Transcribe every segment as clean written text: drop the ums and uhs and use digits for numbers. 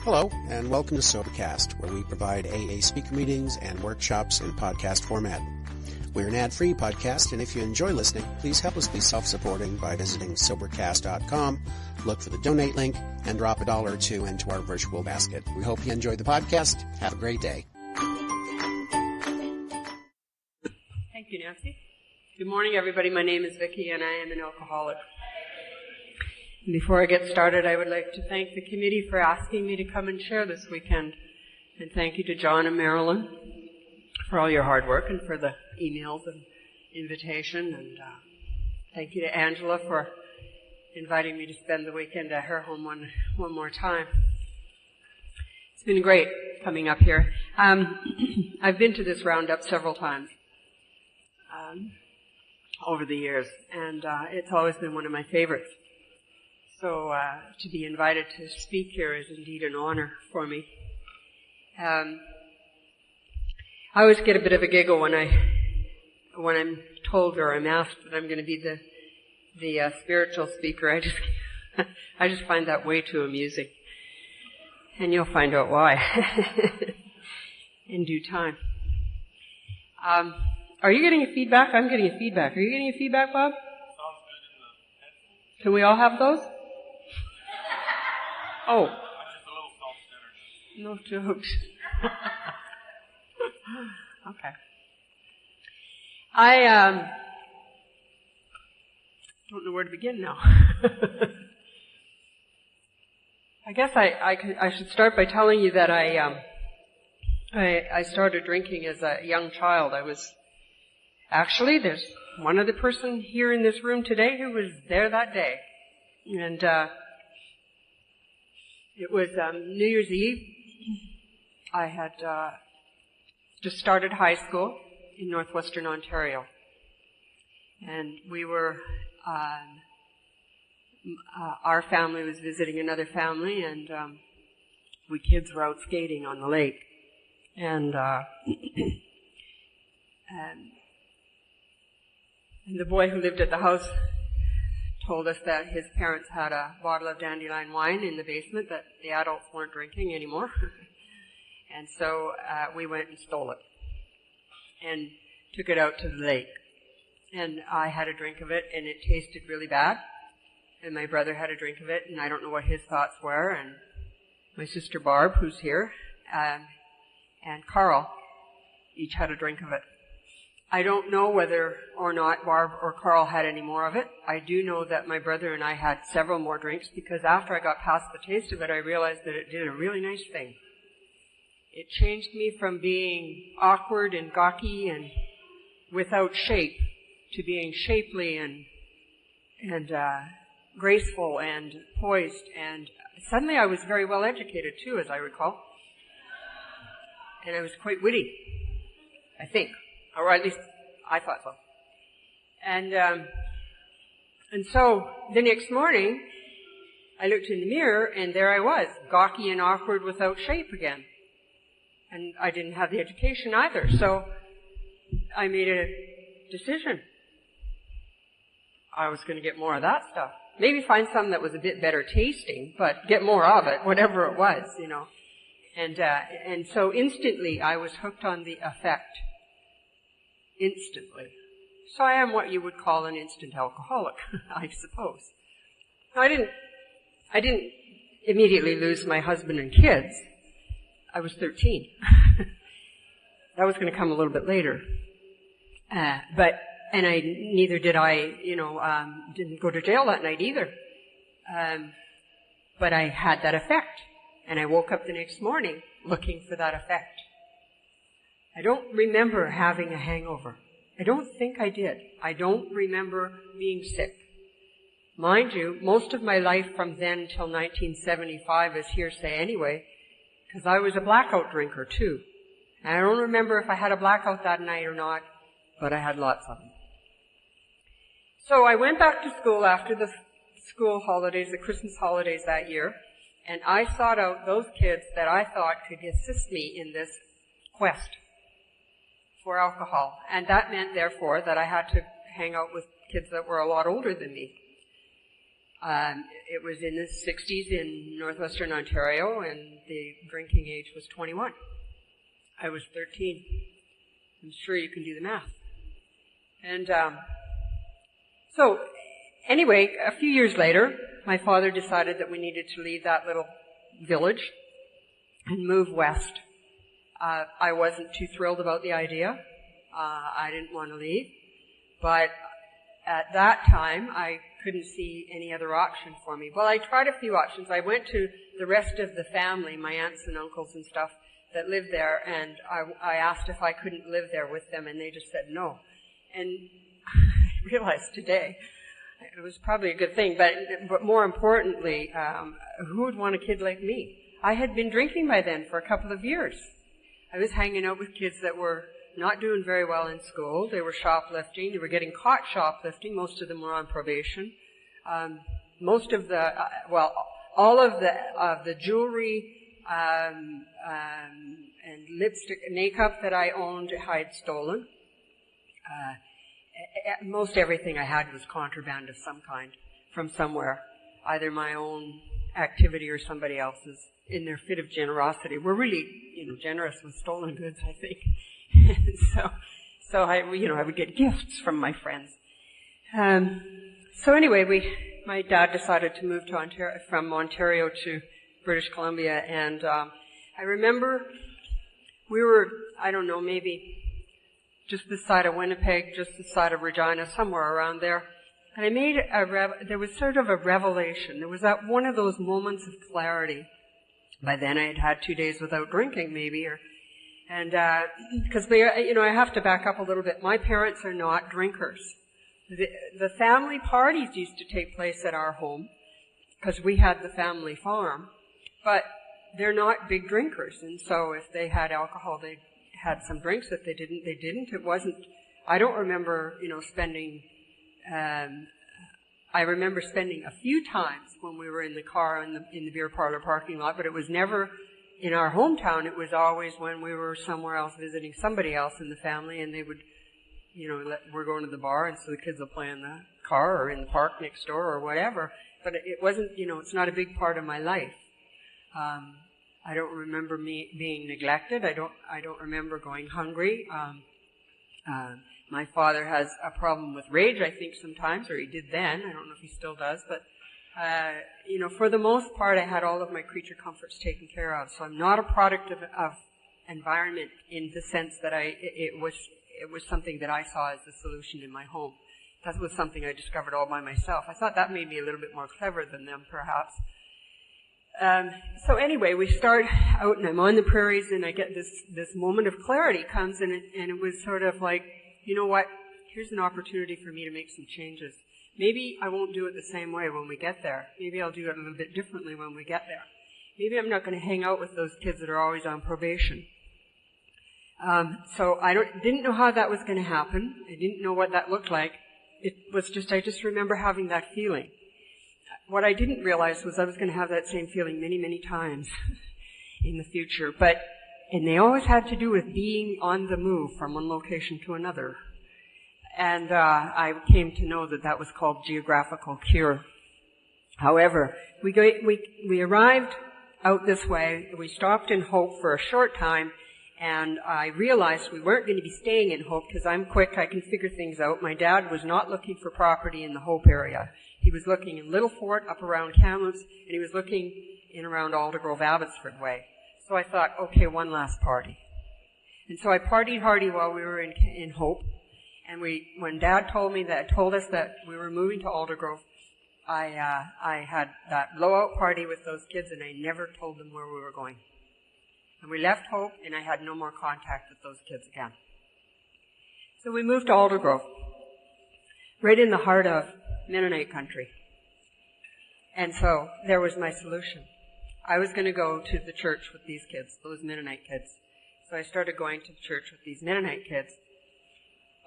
Hello, and welcome to Sobercast, where we provide AA speaker meetings and workshops in podcast format. We're an ad-free podcast, and if you enjoy listening, please help us be self-supporting by visiting Sobercast.com, look for the donate link, and drop $1 or $2 into our virtual basket. We hope you enjoyed the podcast. Have a great day. Thank you, Nancy. Good morning, everybody. My name is Viki, and I am an alcoholic. Before I get started, I would like to thank the committee for asking me to come and share this weekend. And thank you to John and Marilyn for all your hard work and for the emails and invitation. And thank you to Angela for inviting me to spend the weekend at her home one more time. It's been great coming up here. I've been to this roundup several times over the years, and it's always been one of my favorites. So to be invited to speak here is indeed an honor for me. I always get a bit of a giggle when I'm told or I'm asked that I'm going to be the spiritual speaker. I just find that way too amusing, and you'll find out why in due time. Are you getting a feedback? I'm getting a feedback. Are you getting a feedback, Bob? Can we all have those? Oh. No jokes. Okay. I don't know where to begin now. I guess I should start by telling you that I started drinking as a young child. There's one other person here in this room today who was there that day. And it was New Year's Eve. I had just started high school in northwestern Ontario. And we were, our family was visiting another family, and we kids were out skating on the lake. And the boy who lived at the house told us that his parents had a bottle of dandelion wine in the basement that the adults weren't drinking anymore. And so we went and stole it and took it out to the lake. And I had a drink of it, and it tasted really bad. And my brother had a drink of it, and I don't know what his thoughts were. And my sister Barb, who's here, and Carl each had a drink of it. I don't know whether or not Barb or Carl had any more of it. I do know that my brother and I had several more drinks, because after I got past the taste of it, I realized that it did a really nice thing. It changed me from being awkward and gawky and without shape to being shapely and graceful and poised. And suddenly I was very well educated too, as I recall. And I was quite witty, I think. Or at least I thought so. And so the next morning, I looked in the mirror, and there I was, gawky and awkward without shape again. And I didn't have the education either, so I made a decision. I was going to get more of that stuff. Maybe find some that was a bit better tasting, but get more of it, whatever it was, you know. And so instantly I was hooked on the effect. Instantly. So I am what you would call an instant alcoholic, I suppose. I didn't immediately lose my husband and kids. I was 13. That was going to come a little bit later. Neither did I, didn't go to jail that night either. But I had that effect. And I woke up the next morning looking for that effect. I don't remember having a hangover. I don't think I did. I don't remember being sick. Mind you, most of my life from then till 1975 is hearsay anyway, because I was a blackout drinker too. And I don't remember if I had a blackout that night or not, but I had lots of them. So I went back to school after the school holidays, the Christmas holidays that year, and I sought out those kids that I thought could assist me in this quest for alcohol. And that meant, therefore, that I had to hang out with kids that were a lot older than me. It was in the 60s in northwestern Ontario, and the drinking age was 21. I was 13. I'm sure you can do the math. And so, anyway, a few years later, my father decided that we needed to leave that little village and move west. I wasn't too thrilled about the idea. I didn't want to leave. But at that time, I couldn't see any other option for me. Well, I tried a few options. I went to the rest of the family, my aunts and uncles and stuff that lived there, and I asked if I couldn't live there with them, and they just said no. And I realized today it was probably a good thing, but more importantly, who would want a kid like me? I had been drinking by then for a couple of years. I was hanging out with kids that were not doing very well in school. They were shoplifting. They were getting caught shoplifting. Most of them were on probation. Most of the, all of the jewelry and lipstick, makeup that I owned, I had stolen. Most everything I had was contraband of some kind from somewhere, either my own activity or somebody else's. In their fit of generosity, we're really, generous with stolen goods, I think. so I would get gifts from my friends. So anyway, my dad decided to move to from Ontario to British Columbia, and I remember we were, I don't know, maybe just this side of Winnipeg, just this side of Regina, somewhere around there. And I made there was sort of a revelation. There was that one of those moments of clarity. By then I had had 2 days without drinking, maybe, because I have to back up a little bit. My parents are not drinkers. The family parties used to take place at our home because we had the family farm, but they're not big drinkers, and so if they had alcohol, they had some drinks. If they didn't, they didn't. It wasn't. I don't remember, spending. I remember spending a few times when we were in the car in the beer parlor parking lot, but it was never in our hometown. It was always when we were somewhere else visiting somebody else in the family, and they would, we're going to the bar, and so the kids will play in the car or in the park next door or whatever. But it wasn't, it's not a big part of my life. I don't remember me being neglected. I don't remember going hungry. My father has a problem with rage, I think, sometimes, or he did then. I don't know if he still does, but, for the most part, I had all of my creature comforts taken care of. So I'm not a product of environment in the sense that it was something that I saw as the solution in my home. That was something I discovered all by myself. I thought that made me a little bit more clever than them, perhaps. So anyway, we start out, and I'm on the prairies, and I get this moment of clarity comes, and it was sort of like, you know what, here's an opportunity for me to make some changes. Maybe I won't do it the same way when we get there. Maybe I'll do it a little bit differently when we get there. Maybe I'm not going to hang out with those kids that are always on probation. So I didn't know how that was going to happen. I didn't know what that looked like. It was just, I just remember having that feeling. What I didn't realize was I was going to have that same feeling many, many times in the future. And they always had to do with being on the move from one location to another. And I came to know that was called geographical cure. However, we arrived out this way. We stopped in Hope for a short time, and I realized we weren't going to be staying in Hope because I'm quick. I can figure things out. My dad was not looking for property in the Hope area. He was looking in Little Fort, up around Kamloops, and he was looking in around Aldergrove, Abbotsford way. So I thought, okay, one last party. And so I partied hardy while we were in Hope. And when Dad told us that we were moving to Aldergrove, I had that blowout party with those kids, and I never told them where we were going. And we left Hope, and I had no more contact with those kids again. So we moved to Aldergrove, right in the heart of Mennonite country. And so there was my solution. I was going to go to the church with these kids, those Mennonite kids. So I started going to the church with these Mennonite kids,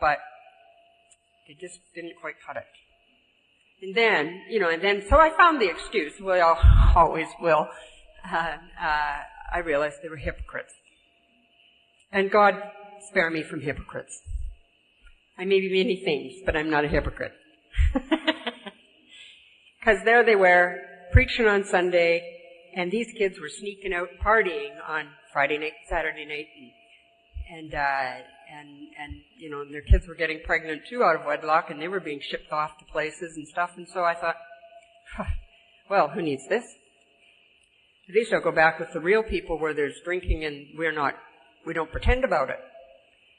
but it just didn't quite cut it. And then, so I found the excuse. Well, I always will. I realized they were hypocrites. And God spare me from hypocrites. I may be many things, but I'm not a hypocrite. Because there they were, preaching on Sunday, and these kids were sneaking out partying on Friday night, Saturday night, and their kids were getting pregnant too out of wedlock, and they were being shipped off to places and stuff. And so I thought, well, who needs this? At least I'll go back with the real people where there's drinking and we don't pretend about it.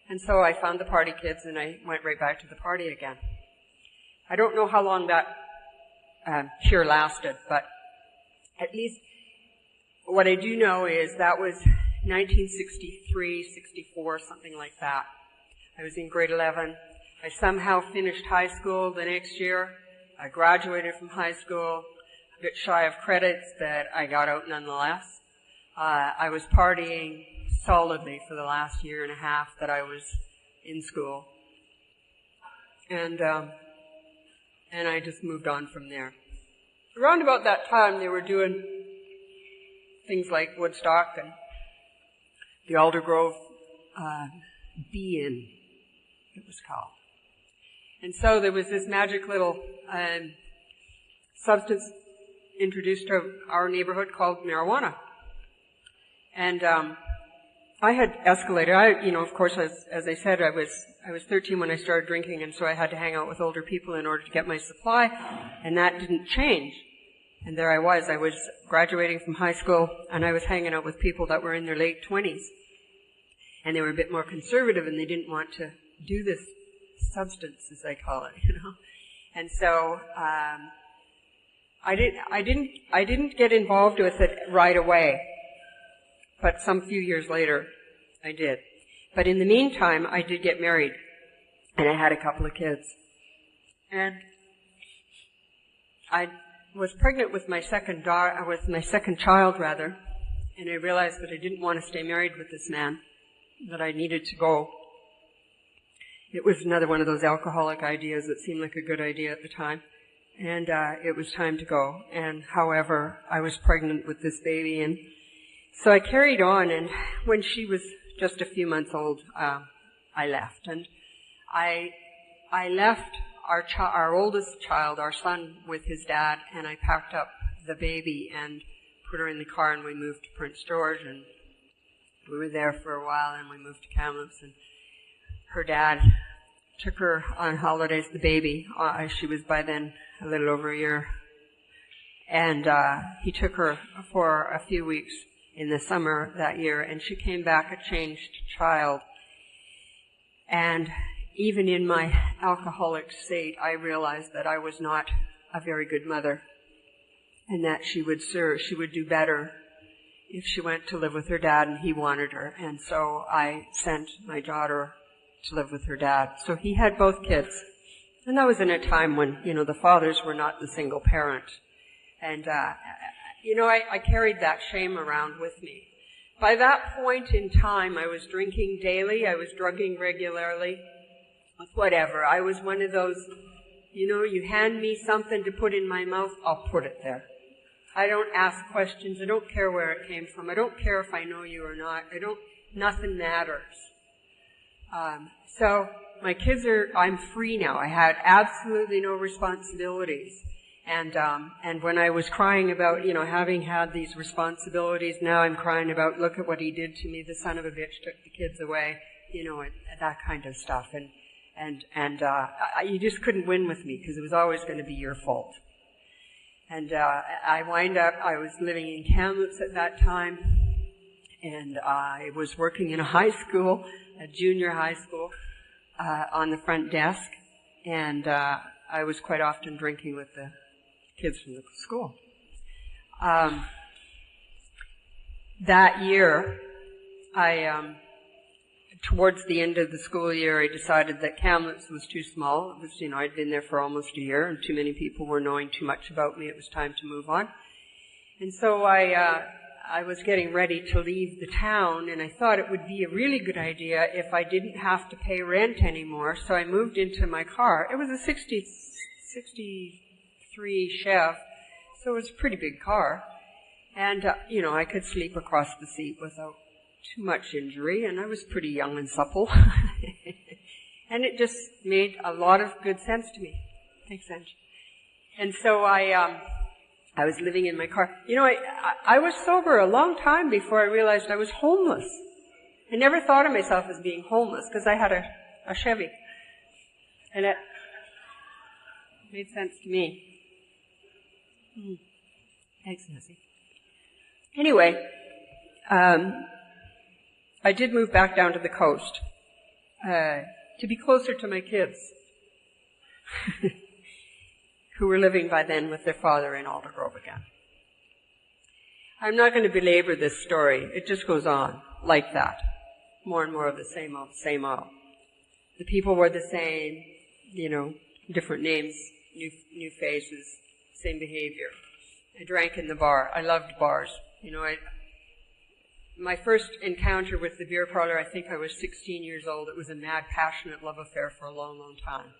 And so I found the party kids and I went right back to the party again. I don't know how long that cure lasted, but at least what I do know is that was 1963, 64, something like that. I was in grade 11. I somehow finished high school the next year. I graduated from high school, a bit shy of credits, but I got out nonetheless. I was partying solidly for the last year and a half that I was in school. And I just moved on from there. Around about that time, they were doing things like Woodstock and the Aldergrove Be-In, it was called. And so there was this magic little substance introduced to our neighborhood called marijuana. And I had escalated. Of course, as I said, I was 13 when I started drinking, and so I had to hang out with older people in order to get my supply, and that didn't change. And there I was graduating from high school, and I was hanging out with people that were in their late 20s. And they were a bit more conservative, and they didn't want to do this substance, as I call it, And so, I didn't get involved with it right away. But some few years later, I did. But in the meantime, I did get married, and I had a couple of kids. And I was pregnant with my second child, and I realized that I didn't want to stay married with this man, that I needed to go. It was another one of those alcoholic ideas that seemed like a good idea at the time, and it was time to go. And however, I was pregnant with this baby, and so I carried on, and when she was just a few months old, I left. And I left our oldest child, our son, with his dad, and I packed up the baby and put her in the car, and we moved to Prince George, and we were there for a while, and we moved to Kamloops, and her dad took her on holidays, the baby. She was by then a little over a year. And he took her for a few weeks in the summer that year, and she came back a changed child. And even in my alcoholic state, I realized that I was not a very good mother, and that she would do better if she went to live with her dad, and he wanted her. And so I sent my daughter to live with her dad. So he had both kids. And that was in a time when, the fathers were not the single parent. And, I carried that shame around with me. By that point in time, I was drinking daily. I was drugging regularly. Whatever. I was one of those, you hand me something to put in my mouth, I'll put it there. I don't ask questions. I don't care where it came from. I don't care if I know you or not. Nothing matters. So my kids I'm free now. I had absolutely no responsibilities. And when I was crying about, having had these responsibilities, now I'm crying about, look at what he did to me. The son of a bitch took the kids away, and that kind of stuff. And you just couldn't win with me because it was always going to be your fault. And I was living in Kamloops at that time, and I was working in a junior high school, on the front desk, and I was quite often drinking with the kids from the school. That year, towards the end of the school year, I decided that Kamloops was too small. It was, I'd been there for almost a year, and too many people were knowing too much about me. It was time to move on. And so I was getting ready to leave the town, and I thought it would be a really good idea if I didn't have to pay rent anymore. So I moved into my car. It was a 63 Chev, so it was a pretty big car. And, I could sleep across the seat without too much injury, and I was pretty young and supple. And it just made a lot of good sense to me. Thanks, Ange. And so I was living in my car. You know, I was sober a long time before I realized I was homeless. I never thought of myself as being homeless because I had a Chevy. And it made sense to me. Thanks, Nancy. Anyway, I did move back down to the coast to be closer to my kids, who were living by then with their father in Aldergrove again. I'm not going to belabor this story. It just goes on like that. More and more of the same old, same old. The people were the same, you know, different names, new faces, same behavior. I drank in the bar. I loved bars. You know, my first encounter with the beer parlor, I think I was 16 years old. It was a mad, passionate love affair for a long, long time.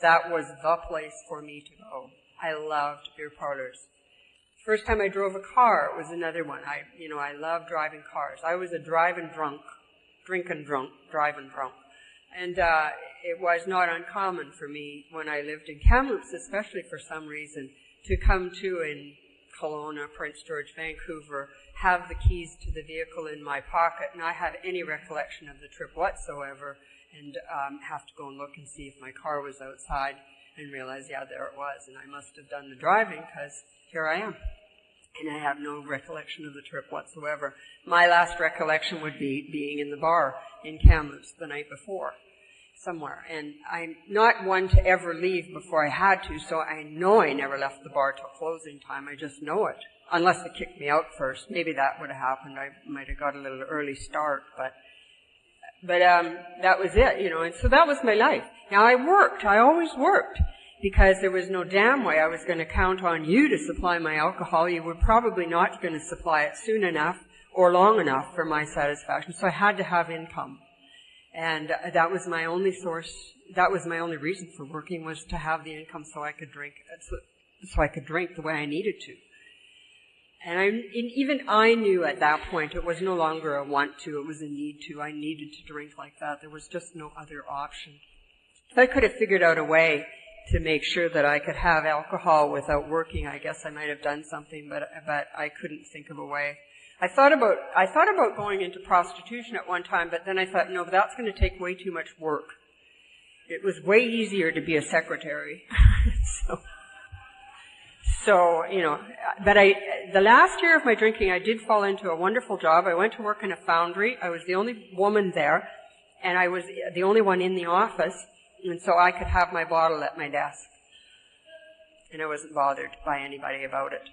That was the place for me to go. I loved beer parlors. First time I drove a car, it was another one. I loved driving cars. I was a driving drunk. And it was not uncommon for me when I lived in Kamloops, especially for some reason, to come to in Kelowna, Prince George, Vancouver, have the keys to the vehicle in my pocket, and I have any recollection of the trip whatsoever, and have to go and look and see if my car was outside, and realize, yeah, there it was, and I must have done the driving, because here I am. And I have no recollection of the trip whatsoever. My last recollection would be being in the bar in Kamloops the night before, somewhere. And I'm not one to ever leave before I had to, so I know I never left the bar till closing time. I just know it. Unless they kicked me out first. Maybe that would have happened. I might have got a little early start, but that was it, you know. And so that was my life. Now I worked. I always worked. Because there was no damn way I was going to count on you to supply my alcohol. You were probably not going to supply it soon enough or long enough for my satisfaction. So I had to have income. And that was my only source. That was my only reason for working, was to have the income so I could drink, so I could drink the way I needed to. And even I knew at that point it was no longer a want to, it was a need to. I needed to drink like that. There was just no other option. If I could have figured out a way to make sure that I could have alcohol without working, I guess I might have done something, but I couldn't think of a way. I thought about going into prostitution at one time, but then I thought, no, that's going to take way too much work. It was way easier to be a secretary. So, you know, but the last year of my drinking, I did fall into a wonderful job. I went to work in a foundry. I was the only woman there, and I was the only one in the office. And so I could have my bottle at my desk. And I wasn't bothered by anybody about it.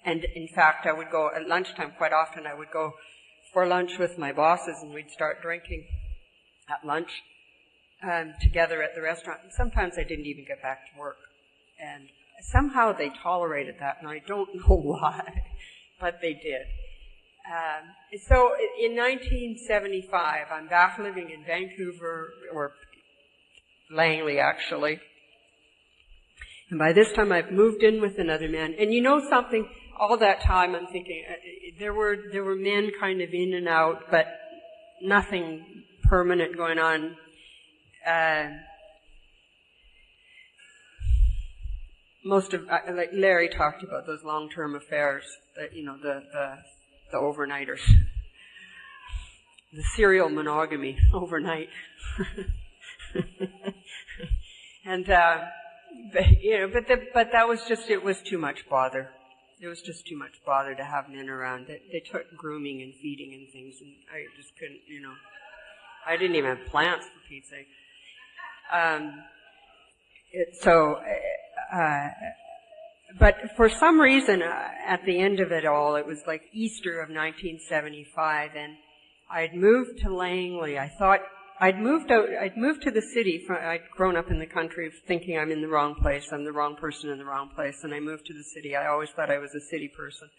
And in fact, I would go at lunchtime quite often. I would go for lunch with my bosses, and we'd start drinking at lunch together at the restaurant. And sometimes I didn't even get back to work. And somehow they tolerated that, and I don't know why, but they did. So in 1975, I'm back living in Vancouver, or Langley, actually. And by this time, I've moved in with another man. And you know something? All that time, I'm thinking there were men kind of in and out, but nothing permanent going on. Like Larry talked about those long-term affairs, you know, the overnighters, the serial monogamy overnight. And, but that was just, it was too much bother. It was just too much bother to have men around. They took grooming and feeding and things, and I just couldn't, you know. I didn't even have plants, for Pete's sake. But for some reason, at the end of it all, it was like Easter of 1975, and I'd moved to Langley. I thought I'd moved to the city. I'd grown up in the country thinking I'm in the wrong place. I'm the wrong person in the wrong place. And I moved to the city. I always thought I was a city person.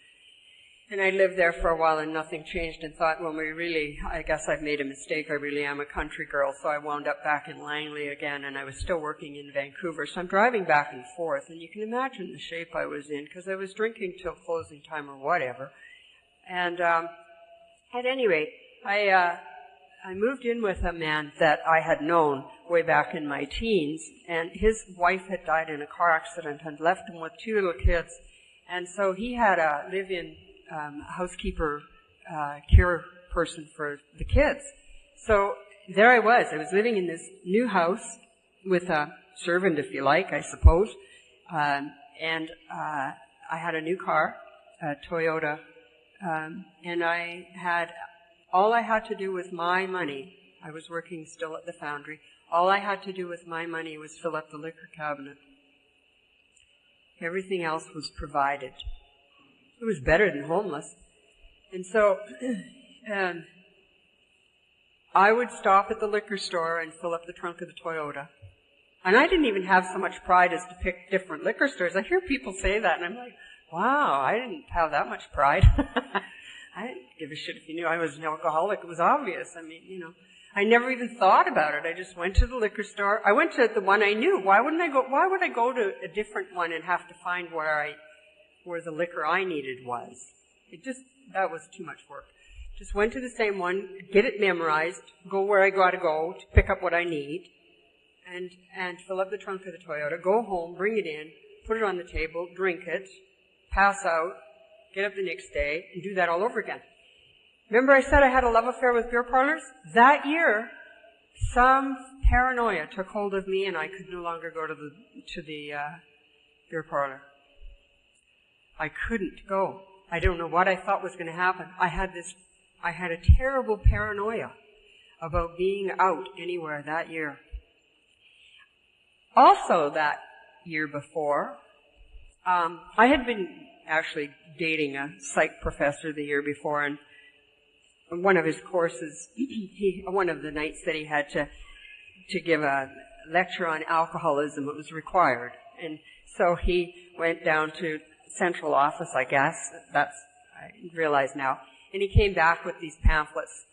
And I lived there for a while and nothing changed, and thought, well, I guess I've made a mistake. I really am a country girl. So I wound up back in Langley again, and I was still working in Vancouver. So I'm driving back and forth, and you can imagine the shape I was in, because I was drinking till closing time or whatever. And at any rate, I moved in with a man that I had known way back in my teens, and his wife had died in a car accident and left him with 2 little kids. And so he had a live-in housekeeper care person for the kids. So there I was living in this new house with a servant, if you like, I suppose. And I had a new car, a Toyota, and all I had to do with my money, I was working still at the foundry, all I had to do with my money was fill up the liquor cabinet. Everything else was provided. It was better than homeless. And so I would stop at the liquor store and fill up the trunk of the Toyota. And I didn't even have so much pride as to pick different liquor stores. I hear people say that, and I'm like, wow, I didn't have that much pride. I didn't give a shit if you knew I was an alcoholic. It was obvious. I mean, I never even thought about it. I just went to the liquor store. I went to the one I knew. Why would I go to a different one and have to find where the liquor I needed was? That was too much work. Just went to the same one, get it memorized, go where I gotta go to pick up what I need, and fill up the trunk of the Toyota, go home, bring it in, put it on the table, drink it, pass out, get up the next day, and do that all over again. Remember I said I had a love affair with beer parlors? That year, some paranoia took hold of me and I could no longer go to the beer parlor. I couldn't go. I don't know what I thought was going to happen. I had a terrible paranoia about being out anywhere that year. Also that year before, I had been actually dating a psych professor the year before, and one of his courses, one of the nights that he had to give a lecture on alcoholism, it was required. And so he went down to central office, I guess, I realize now, and he came back with these pamphlets,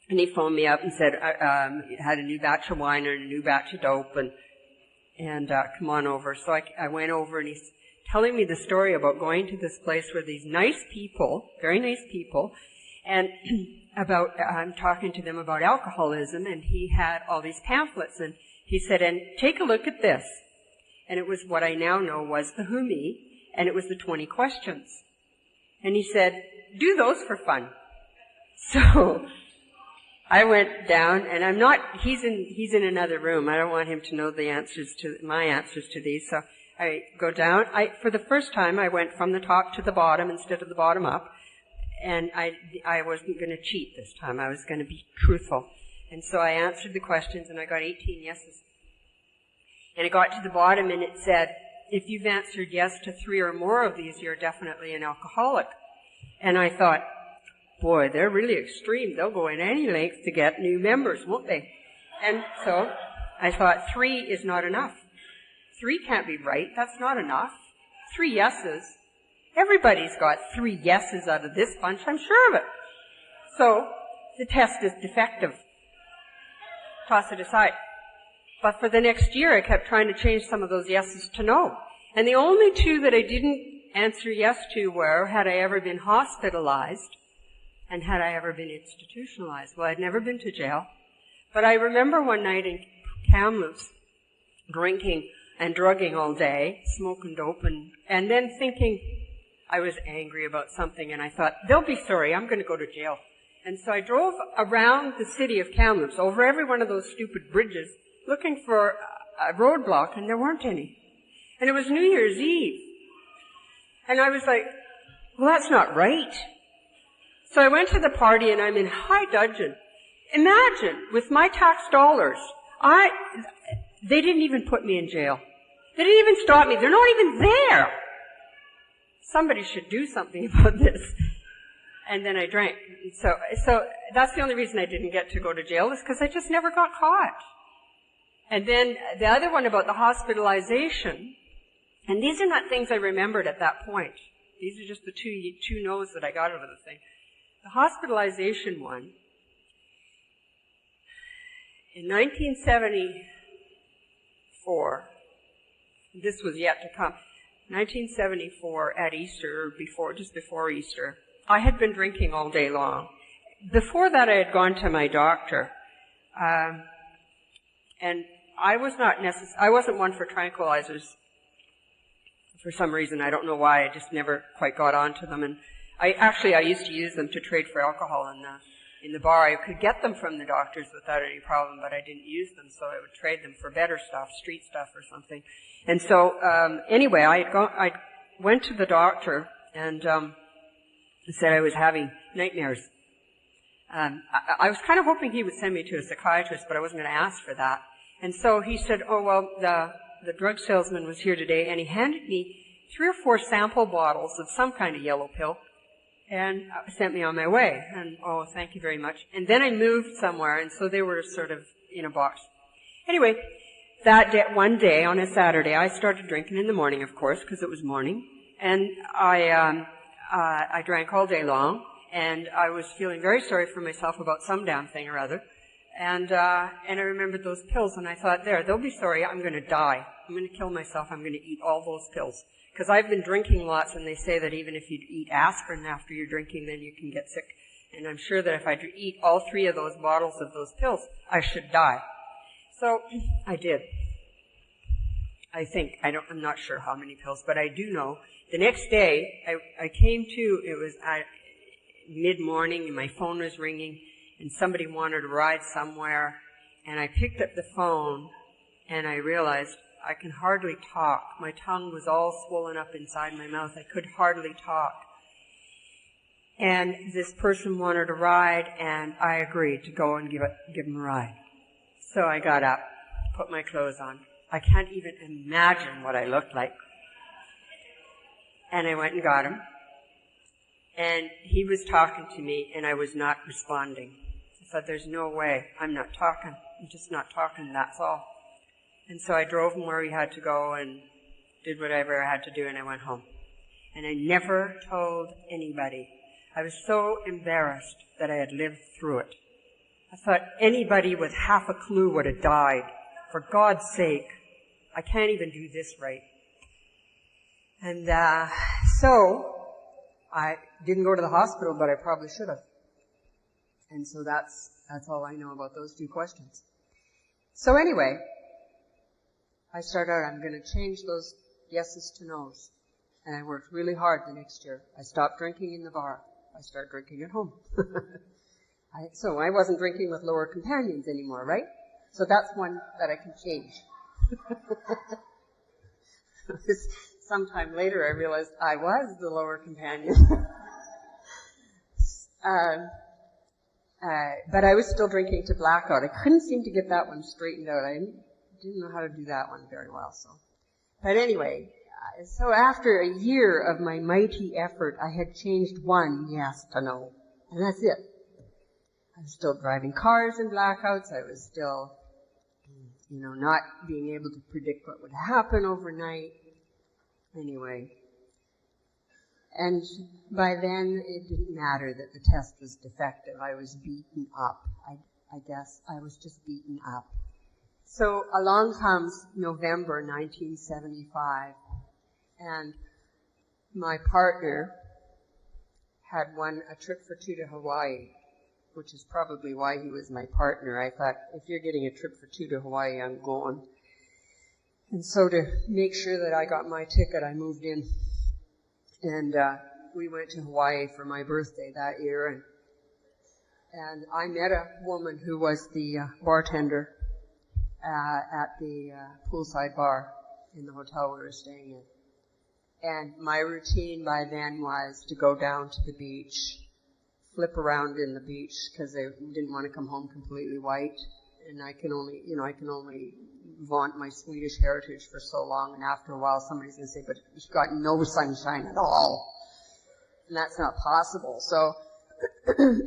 and he phoned me up and said, he had a new batch of wine and a new batch of dope, and come on over. So I went over, and he's telling me the story about going to this place where these nice people, very nice people, and I'm talking to them about alcoholism, and he had all these pamphlets, and he said, and take a look at this. And it was what I now know was the Who Me, and it was the 20 questions. And he said, do those for fun. So I went down, and he's in another room. I don't want him to know my answers to these. So I go down. For the first time, I went from the top to the bottom instead of the bottom up. And I wasn't going to cheat this time. I was going to be truthful. And so I answered the questions, and I got 18 yeses. And I got to the bottom, and it said, if you've answered yes to 3 or more of these, you're definitely an alcoholic. And I thought, boy, they're really extreme. They'll go in any length to get new members, won't they? And so I thought 3 is not enough. 3 can't be right. That's not enough. 3 yeses. Everybody's got 3 yeses out of this bunch, I'm sure of it. So the test is defective. Toss it aside. But for the next year, I kept trying to change some of those yeses to no. And the only 2 that I didn't answer yes to were, had I ever been hospitalized and had I ever been institutionalized. Well, I'd never been to jail. But I remember one night in Kamloops drinking and drugging all day, smoking dope, and then thinking I was angry about something, and I thought, they'll be sorry, I'm going to go to jail. And so I drove around the city of Kamloops, over every one of those stupid bridges, looking for a roadblock, and there weren't any. And it was New Year's Eve. And I was like, well, that's not right. So I went to the party, and I'm in high dudgeon. Imagine, with my tax dollars, they didn't even put me in jail. They didn't even stop me. They're not even there. Somebody should do something about this. And then I drank. So that's the only reason I didn't get to go to jail, is because I just never got caught. And then the other one about the hospitalization, and these are not things I remembered at that point. These are just the two no's that I got out of the thing. The hospitalization one, in 1974, this was yet to come, 1974 at Easter, just before Easter, I had been drinking all day long. Before that, I had gone to my doctor, And I wasn't one for tranquilizers for some reason. I don't know why. I just never quite got onto them. And I used to use them to trade for alcohol in the bar. I could get them from the doctors without any problem, but I didn't use them, so I would trade them for better stuff, street stuff or something. And so, anyway, I went to the doctor and said I was having nightmares. I was kind of hoping he would send me to a psychiatrist, but I wasn't going to ask for that. And so he said, oh, well, the drug salesman was here today, and he handed me 3 or 4 sample bottles of some kind of yellow pill and sent me on my way. And, oh, thank you very much. And then I moved somewhere, and so they were sort of in a box. Anyway, that day, one day on a Saturday, I started drinking in the morning, of course, because it was morning. And I drank all day long, and I was feeling very sorry for myself about some damn thing or other. And I remembered those pills, and I thought, they'll be sorry, I'm going to die. I'm going to kill myself, I'm going to eat all those pills. Because I've been drinking lots, and they say that even if you eat aspirin after you're drinking, then you can get sick. And I'm sure that if I eat all 3 of those bottles of those pills, I should die. So I did. I'm not sure how many pills, but I do know. The next day, I came to, it was mid-morning, and my phone was ringing, and somebody wanted a ride somewhere, and I picked up the phone, and I realized I can hardly talk. My tongue was all swollen up inside my mouth. I could hardly talk. And this person wanted a ride, and I agreed to go and give him a ride. So I got up, put my clothes on. I can't even imagine what I looked like. And I went and got him. And he was talking to me, and I was not responding. I thought, there's no way. I'm not talking. I'm just not talking, that's all. And so I drove him where he had to go and did whatever I had to do, and I went home. And I never told anybody. I was so embarrassed that I had lived through it. I thought anybody with half a clue would have died. For God's sake, I can't even do this right. And so I didn't go to the hospital, but I probably should have. And so that's all I know about those 2 questions. So anyway, I started out, I'm going to change those yeses to nos. And I worked really hard the next year. I stopped drinking in the bar. I started drinking at home. So I wasn't drinking with lower companions anymore, right? So that's one that I can change. Sometime later I realized I was the lower companion. But I was still drinking to blackout. I couldn't seem to get that one straightened out. I didn't know how to do that one very well. But anyway, so after a year of my mighty effort, I had changed one yes to no. And that's it. I was still driving cars in blackouts. I was still, not being able to predict what would happen overnight. Anyway. And by then, it didn't matter that the test was defective. I was beaten up. I guess I was just beaten up. So along comes November 1975, and my partner had won a trip for 2 to Hawaii, which is probably why he was my partner. I thought, if you're getting a trip for 2 to Hawaii, I'm going. And so to make sure that I got my ticket, I moved in. And we went to Hawaii for my birthday that year. And I met a woman who was the bartender at the poolside bar in the hotel we were staying in. And my routine by then was to go down to the beach, flip around in the beach because I didn't want to come home completely white. And I can only vaunt my Swedish heritage for so long, and after a while somebody's going to say, but you've got no sunshine at all. And that's not possible. So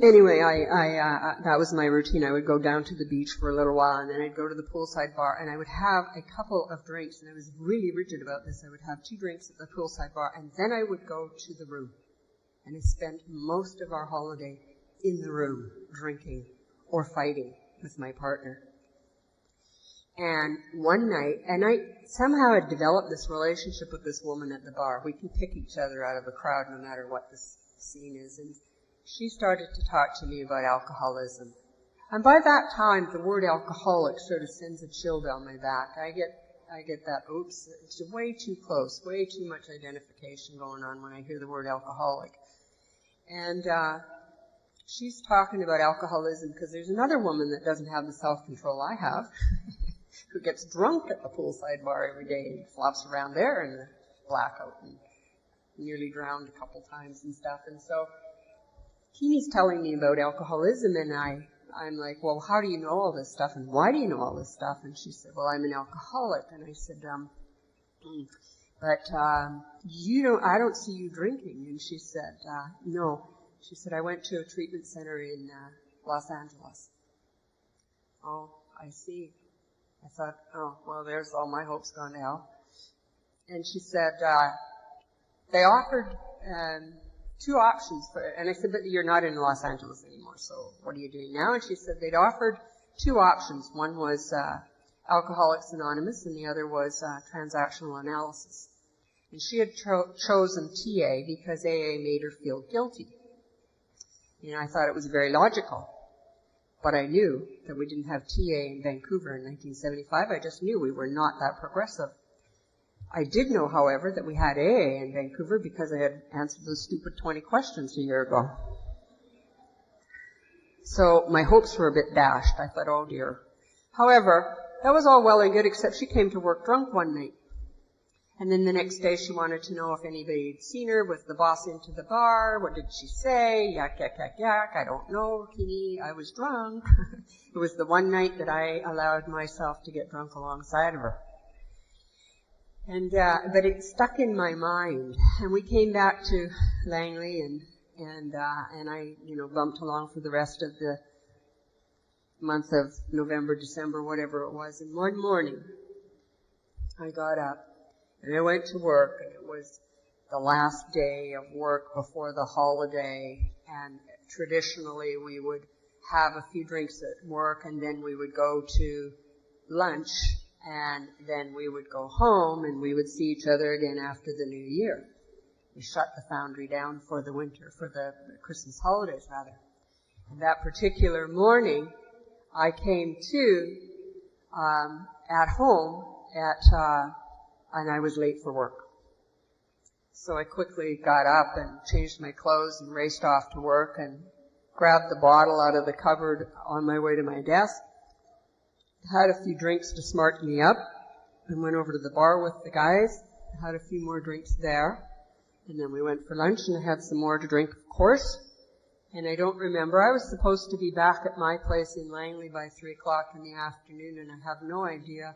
anyway, that was my routine. I would go down to the beach for a little while, and then I'd go to the poolside bar, and I would have a couple of drinks, and I was really rigid about this. I would have 2 drinks at the poolside bar, and then I would go to the room. And I spent most of our holiday in the room, drinking or fighting with my partner. And one night, and I somehow had developed this relationship with this woman at the bar. We can pick each other out of a crowd no matter what the scene is. And she started to talk to me about alcoholism. And by that time, the word alcoholic sort of sends a chill down my back. I get that, oops, it's way too close, way too much identification going on when I hear the word alcoholic. And she's talking about alcoholism because there's another woman that doesn't have the self-control I have, who gets drunk at the poolside bar every day and flops around there in the blackout and nearly drowned a couple times and stuff. And so Keenie's telling me about alcoholism, and I'm like, well, how do you know all this stuff, and why do you know all this stuff? And she said, well, I'm an alcoholic. And I said, I don't see you drinking. And she said, no. She said, I went to a treatment center in Los Angeles. Oh, I see. I thought, oh, well, there's all my hopes gone to hell. And she said, they offered two options and I said, but you're not in Los Angeles anymore, so what are you doing now? And she said they'd offered two options. One was Alcoholics Anonymous, and the other was transactional analysis. And she had chosen TA because AA made her feel guilty. You know, I thought it was very logical. But I knew that we didn't have TA in Vancouver in 1975. I just knew we were not that progressive. I did know, however, that we had AA in Vancouver because I had answered those stupid 20 questions a year ago. So my hopes were a bit dashed. I thought, oh dear. However, that was all well and good, except she came to work drunk one night. And then the next day she wanted to know if anybody had seen her. Was the boss into the bar? What did she say? Yak, yak, yak, yak. I don't know, Keenie. I was drunk. It was the one night that I allowed myself to get drunk alongside of her. And, but it stuck in my mind. And we came back to Langley and I, bumped along for the rest of the month of November, December, whatever it was. And one morning, I got up and I went to work, and it was the last day of work before the holiday, and traditionally we would have a few drinks at work, and then we would go to lunch, and then we would go home, and we would see each other again after the New Year. We shut the foundry down for the winter, for the Christmas holidays, rather. And that particular morning, I came to at home and I was late for work. So I quickly got up and changed my clothes and raced off to work and grabbed the bottle out of the cupboard on my way to my desk, had a few drinks to smarten me up, and went over to the bar with the guys, had a few more drinks there, and then we went for lunch and I had some more to drink, of course. And I don't remember. I was supposed to be back at my place in Langley by 3 o'clock in the afternoon, and I have no idea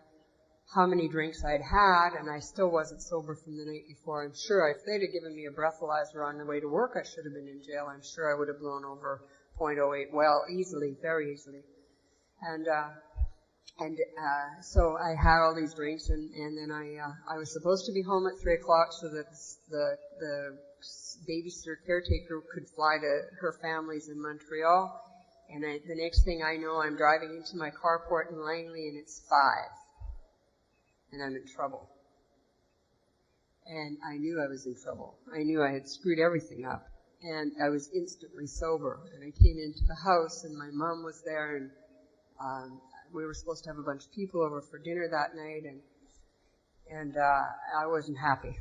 how many drinks I'd had, and I still wasn't sober from the night before. I'm sure if they'd have given me a breathalyzer on the way to work, I should have been in jail. I'm sure I would have blown over 0.08 well, easily, very easily. And so I had all these drinks, and then I was supposed to be home at 3 o'clock so that the babysitter caretaker could fly to her family's in Montreal. And the next thing I know, I'm driving into my carport in Langley, and it's 5. And I'm in trouble. And I knew I was in trouble. I knew I had screwed everything up. And I was instantly sober. And I came into the house, and my mom was there, and we were supposed to have a bunch of people over for dinner that night, and I wasn't happy.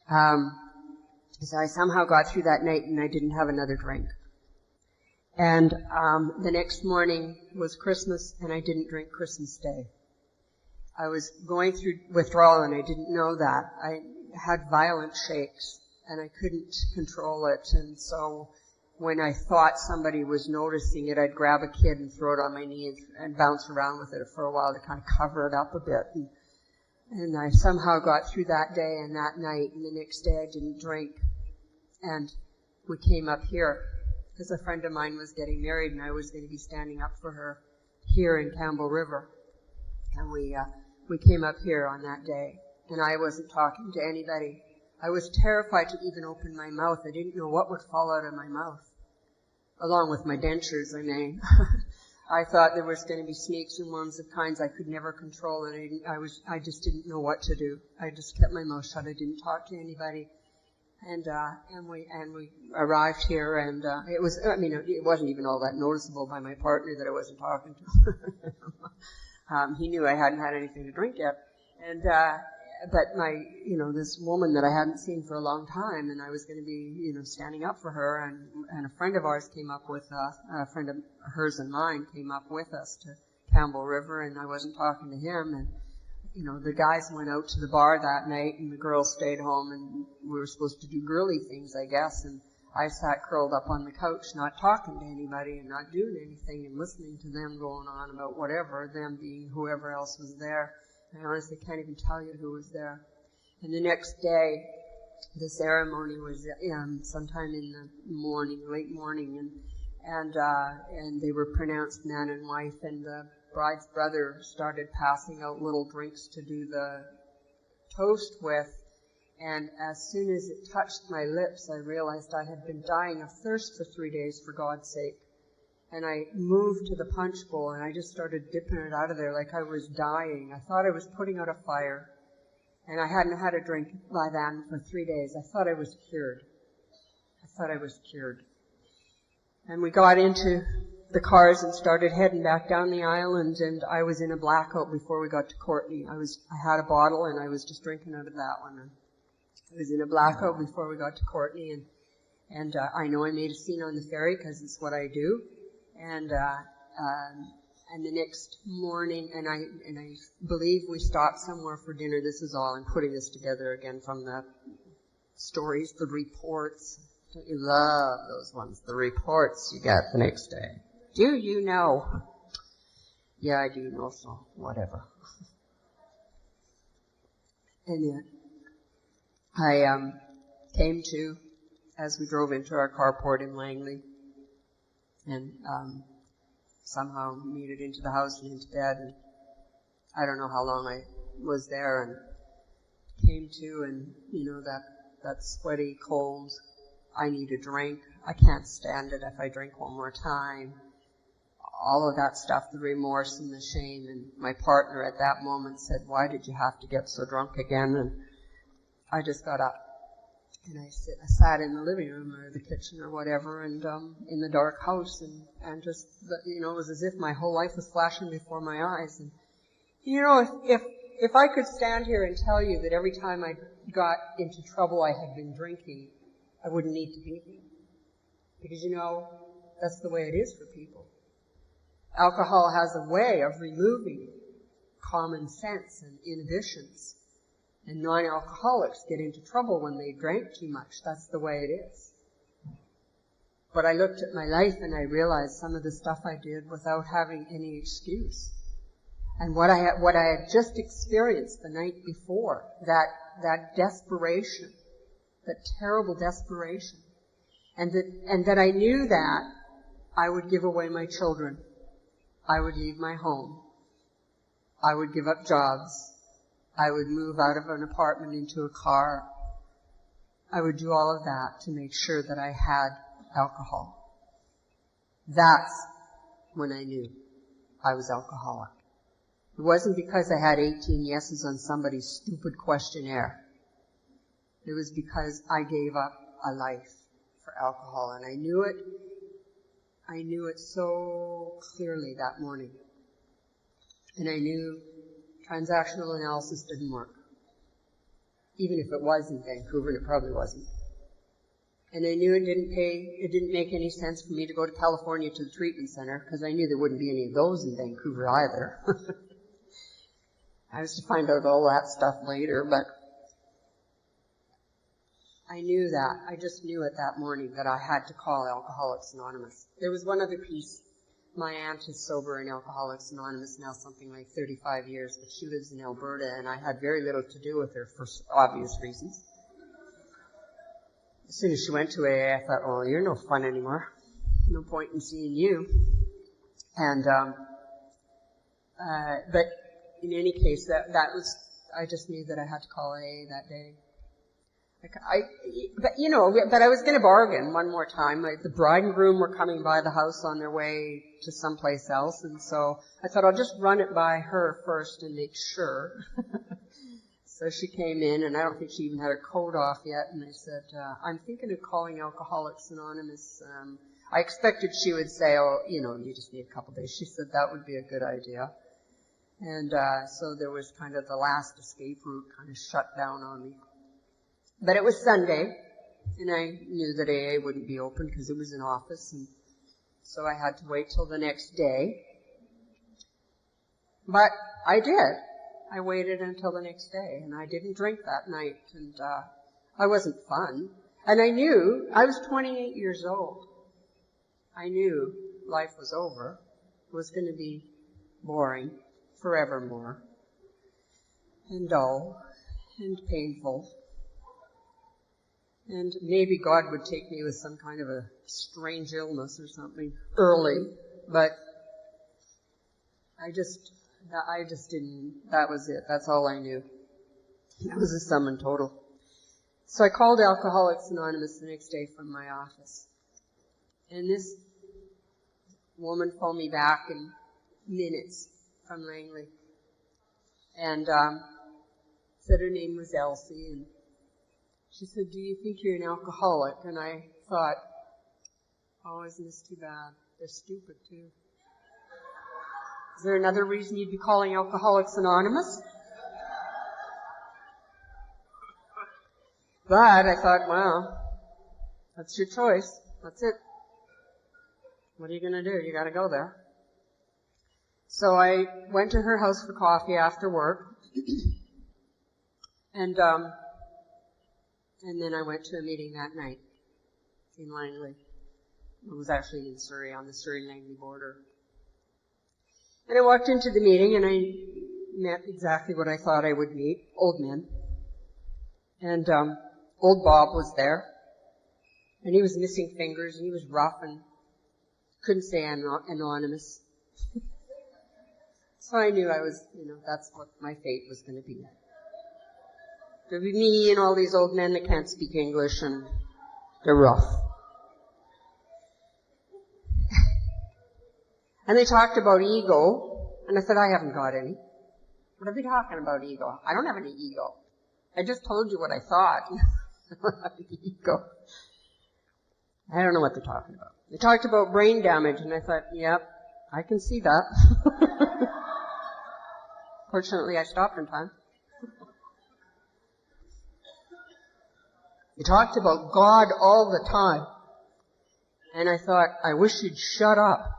So I somehow got through that night, and I didn't have another drink. And the next morning was Christmas, and I didn't drink Christmas Day. I was going through withdrawal, and I didn't know that. I had violent shakes, and I couldn't control it. And so when I thought somebody was noticing it, I'd grab a kid and throw it on my knee and bounce around with it for a while to kind of cover it up a bit. And I somehow got through that day and that night, and the next day I didn't drink. And we came up here because a friend of mine was getting married, and I was going to be standing up for her here in Campbell River. And we came up here on that day, and I wasn't talking to anybody. I was terrified to even open my mouth. I didn't know what would fall out of my mouth, along with my dentures, I mean. I thought there was going to be snakes and worms of kinds I could never control, and I just didn't know what to do. I just kept my mouth shut. I didn't talk to anybody. And we arrived here, and it wasn't even all that noticeable by my partner that I wasn't talking to him. He knew I hadn't had anything to drink yet. And but this woman that I hadn't seen for a long time, and I was going to be, standing up for her, and a friend of ours came up with, a friend of hers and mine came up with us to Campbell River, and I wasn't talking to him, and the guys went out to the bar that night, and the girls stayed home, and we were supposed to do girly things, I guess, and I sat curled up on the couch, not talking to anybody and not doing anything, and listening to them going on about whatever, them being whoever else was there. I honestly can't even tell you who was there. And the next day, the ceremony was sometime in the morning, late morning, and they were pronounced man and wife, and the bride's brother started passing out little drinks to do the toast with, and as soon as it touched my lips, I realized I had been dying of thirst for 3 days, for God's sake. And I moved to the punch bowl, and I just started dipping it out of there like I was dying. I thought I was putting out a fire, and I hadn't had a drink by then for 3 days. I thought I was cured. And we got into the cars and started heading back down the island, and I was in a blackout before we got to Courtenay. I had a bottle, and I was just drinking out of that one. And I was in a blackout before we got to Courtenay, and I know I made a scene on the ferry because it's what I do. And the next morning, and I believe we stopped somewhere for dinner. This is all, I'm putting this together again from the stories, the reports. Don't you love those ones? The reports you get the next day. Do you know? Yeah, I do know, so whatever. And yet, I came to, as we drove into our carport in Langley, and somehow made it into the house and into bed, and I don't know how long I was there, and came to, and that sweaty, cold, I need a drink, I can't stand it if I drink one more time, all of that stuff, the remorse and the shame. And my partner at that moment said, "Why did you have to get so drunk again?" And I just got up. And I sat in the living room or the kitchen or whatever, and in the dark house, and just, it was as if my whole life was flashing before my eyes. And if I could stand here and tell you that every time I got into trouble I had been drinking, I wouldn't need to be here. Because that's the way it is for people. Alcohol has a way of removing common sense and inhibitions. And non-alcoholics get into trouble when they drank too much. That's the way it is. But I looked at my life and I realized some of the stuff I did without having any excuse. And what I had just experienced the night before, that desperation, that terrible desperation, and that I knew that I would give away my children, I would leave my home, I would give up jobs, I would move out of an apartment into a car. I would do all of that to make sure that I had alcohol. That's when I knew I was alcoholic. It wasn't because I had 18 yeses on somebody's stupid questionnaire. It was because I gave up a life for alcohol, and I knew it. I knew it so clearly that morning. And I knew transactional analysis didn't work. Even if it was in Vancouver, and it probably wasn't. And I knew it didn't make any sense for me to go to California to the treatment center, because I knew there wouldn't be any of those in Vancouver either. I was to find out all that stuff later, but I knew that. I just knew it that morning that I had to call Alcoholics Anonymous. There was one other piece. My aunt is sober in Alcoholics Anonymous now something like 35 years, but she lives in Alberta, and I had very little to do with her for obvious reasons. As soon as she went to AA, I thought, oh, you're no fun anymore. No point in seeing you. And, but in any case, that was, I just knew that I had to call AA that day. But I was going to bargain one more time. The bride and groom were coming by the house on their way to someplace else, and so I thought I'll just run it by her first and make sure. So she came in, and I don't think she even had her coat off yet, and I said, I'm thinking of calling Alcoholics Anonymous. I expected she would say, oh, you just need a couple days. She said that would be a good idea. And so there was kind of the last escape route kind of shut down on me. But it was Sunday, and I knew that AA wouldn't be open because it was in office, and so I had to wait till the next day. But I did. I waited until the next day, and I didn't drink that night, and I wasn't fun. And I knew, I was 28 years old. I knew life was over. It was going to be boring forevermore, and dull, and painful. And maybe God would take me with some kind of a strange illness or something early, but I just didn't, that was it. That's all I knew. It was a sum and total. So I called Alcoholics Anonymous the next day from my office. And this woman phoned me back in minutes from Langley. And said her name was Elsie. And she said, do you think you're an alcoholic? And I thought, oh, isn't this too bad? They're stupid, too. Is there another reason you'd be calling Alcoholics Anonymous? But I thought, well, that's your choice. That's it. What are you going to do? You got to go there. So I went to her house for coffee after work, and then I went to a meeting that night in Langley. It was actually in Surrey, on the Surrey-Langley border. And I walked into the meeting, and I met exactly what I thought I would meet, old men. And old Bob was there, and he was missing fingers, and he was rough, and couldn't say anonymous. So I knew I was, that's what my fate was going to be. There'd be me and all these old men that can't speak English, and they're rough. And they talked about ego, and I said, I haven't got any. What are they talking about, ego? I don't have any ego. I just told you what I thought. I don't have any ego. I don't know what they're talking about. They talked about brain damage, and I thought, yep, I can see that. Fortunately, I stopped in time. They talked about God all the time. And I thought, I wish you'd shut up.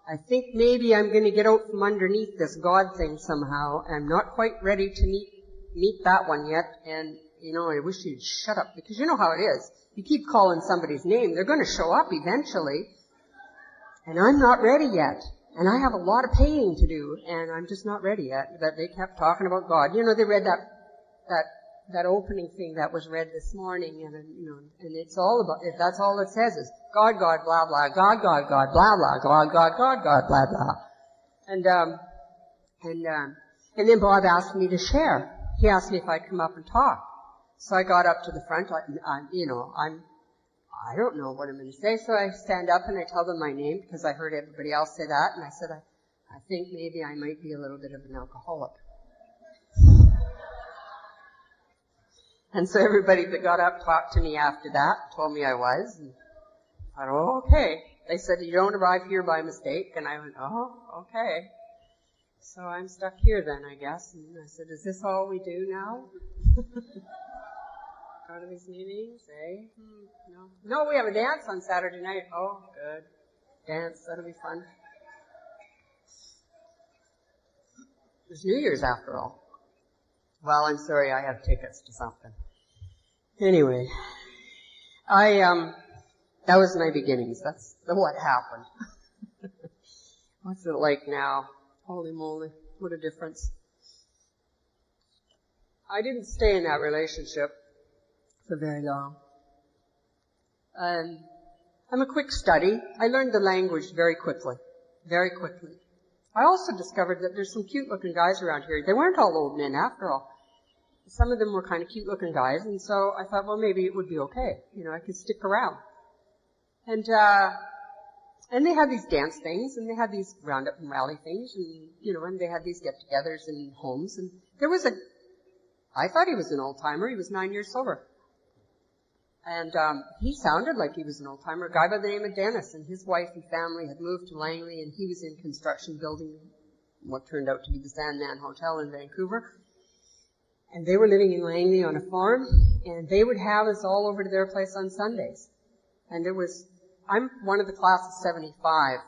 I think maybe I'm going to get out from underneath this God thing somehow. I'm not quite ready to meet that one yet. And, I wish you'd shut up. Because you know how it is. You keep calling somebody's name, they're going to show up eventually. And I'm not ready yet. And I have a lot of paying to do. And I'm just not ready yet. But they kept talking about God. They read that opening thing that was read this morning, and it's all about, that's all it says is, God, God, blah, blah, God, God, God, blah, blah, God, God, God, God, blah, blah. And then Bob asked me to share. He asked me if I'd come up and talk. So I got up to the front, I don't know what I'm going to say, so I stand up and I tell them my name, because I heard everybody else say that, and I said, I think maybe I might be a little bit of an alcoholic. And so everybody that got up talked to me after that, told me I was, and I thought, oh, okay. They said, you don't arrive here by mistake, and I went, oh, okay. So I'm stuck here then, I guess. And I said, is this all we do now? Go to these meetings, eh? No, we have a dance on Saturday night. Oh, good. Dance, that'll be fun. It's New Year's after all. Well, I'm sorry, I have tickets to something. Anyway, that was my beginnings. That's what happened. What's it like now? Holy moly, what a difference. I didn't stay in that relationship for very long. I'm a quick study. I learned the language very quickly. Very quickly. I also discovered that there's some cute-looking guys around here. They weren't all old men, after all. Some of them were kind of cute-looking guys, and so I thought, well, maybe it would be okay. I could stick around. And they had these dance things, and they had these roundup and rally things, and, and they had these get-togethers in homes, and there was I thought he was an old-timer. He was 9 years sober. And he sounded like he was an old-timer, a guy by the name of Dennis, and his wife and family had moved to Langley, and he was in construction building what turned out to be the Sandman Hotel in Vancouver. And they were living in Langley on a farm, and they would have us all over to their place on Sundays. And I'm one of the class of 75.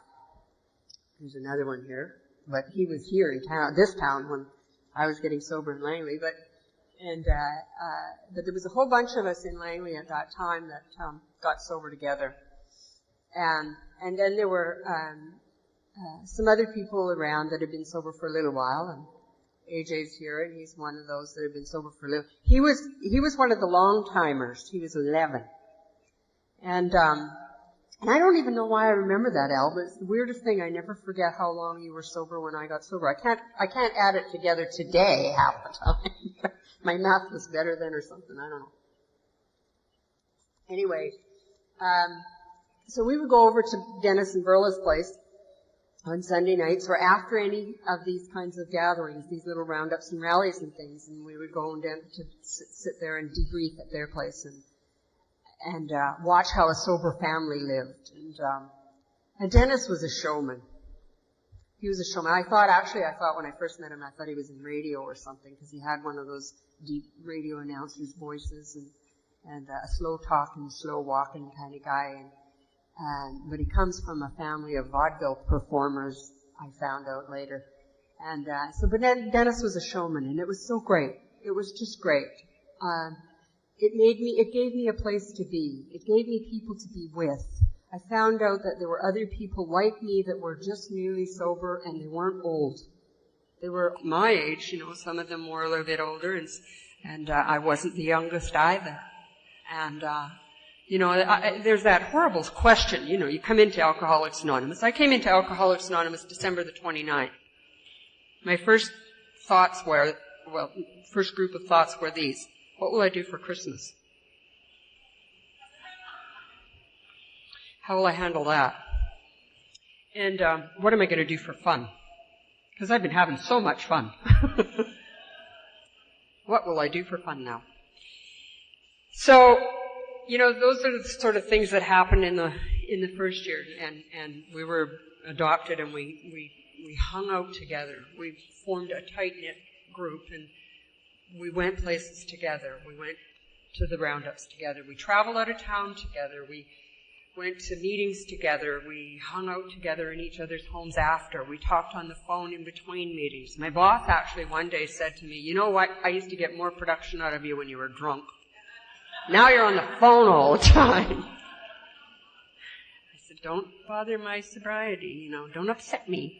There's another one here, but he was here in this town when I was getting sober in Langley, but there was a whole bunch of us in Langley at that time that got sober together. And then there were some other people around that had been sober for a little while, and AJ's here, and he's one of those that had been sober for a little. He was one of the long-timers. He was 11. And I don't even know why I remember that, Al, but it's the weirdest thing. I never forget how long you were sober when I got sober. I can't add it together today half the time. My math was better then or something. I don't know. Anyway, so we would go over to Dennis and Verla's place on Sunday nights or after any of these kinds of gatherings, these little roundups and rallies and things, and we would go and to sit there and debrief at their place and watch how a sober family lived. And Dennis was a showman. He was a showman. I thought when I first met him, I thought he was in radio or something, because he had one of those deep radio announcers' voices and a slow talking, slow walking kind of guy. But he comes from a family of vaudeville performers, I found out later. But then Dennis was a showman, and it was so great. It was just great. It gave me a place to be. It gave me people to be with. I found out that there were other people like me that were just newly sober, and they weren't old. They were my age, some of them were a little bit older, and I wasn't the youngest either. And, there's that horrible question, you come into Alcoholics Anonymous. I came into Alcoholics Anonymous December the 29th. My first group of thoughts were these. What will I do for Christmas? How will I handle that? And what am I going to do for fun? Because I've been having so much fun. What will I do for fun now? So, those are the sort of things that happened in the first year, and we were adopted, and we hung out together. We formed a tight-knit group, and we went places together. We went to the roundups together. We traveled out of town together. We went to meetings together. We hung out together in each other's homes after. We talked on the phone in between meetings. My boss actually one day said to me, "You know what? I used to get more production out of you when you were drunk. Now you're on the phone all the time." I said, "Don't bother my sobriety, don't upset me."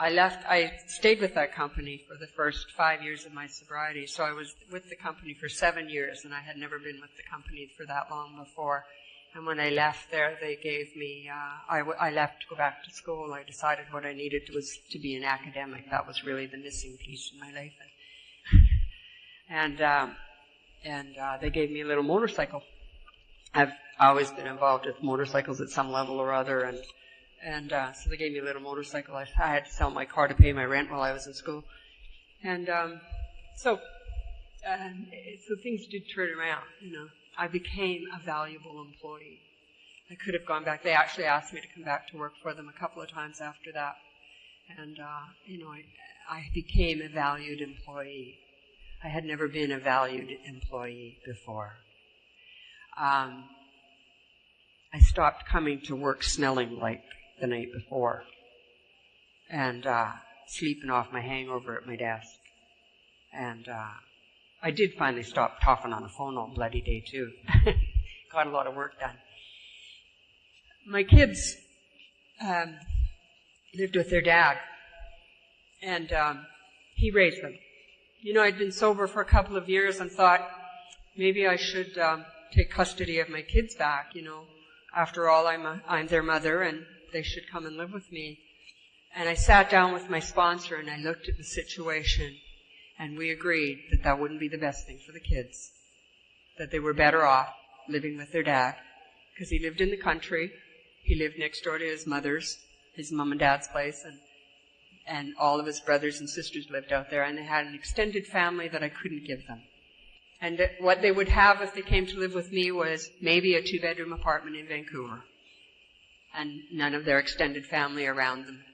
I stayed with that company for the first 5 years of my sobriety, so I was with the company for 7 years, and I had never been with the company for that long before. And when I left there, they gave me, I left to go back to school. I decided what I needed was to be an academic. That was really the missing piece in my life. And they gave me a little motorcycle. I've always been involved with motorcycles at some level or other, and so they gave me a little motorcycle. I had to sell my car to pay my rent while I was in school. And so things did turn around, I became a valuable employee. I could have gone back. They actually asked me to come back to work for them a couple of times after that. And, I became a valued employee. I had never been a valued employee before. I stopped coming to work smelling like the night before and sleeping off my hangover at my desk. And I did finally stop talking on the phone all bloody day too. Got a lot of work done. My kids lived with their dad, and he raised them. I'd been sober for a couple of years and thought maybe I should take custody of my kids back. After all, I'm their mother, and they should come and live with me. And I sat down with my sponsor, and I looked at the situation, and we agreed that that wouldn't be the best thing for the kids, that they were better off living with their dad, because he lived in the country. He lived next door to his mother's, his mom and dad's place, and and all of his brothers and sisters lived out there, and they had an extended family that I couldn't give them. And what they would have if they came to live with me was maybe a 2-bedroom apartment in Vancouver, and none of their extended family around them,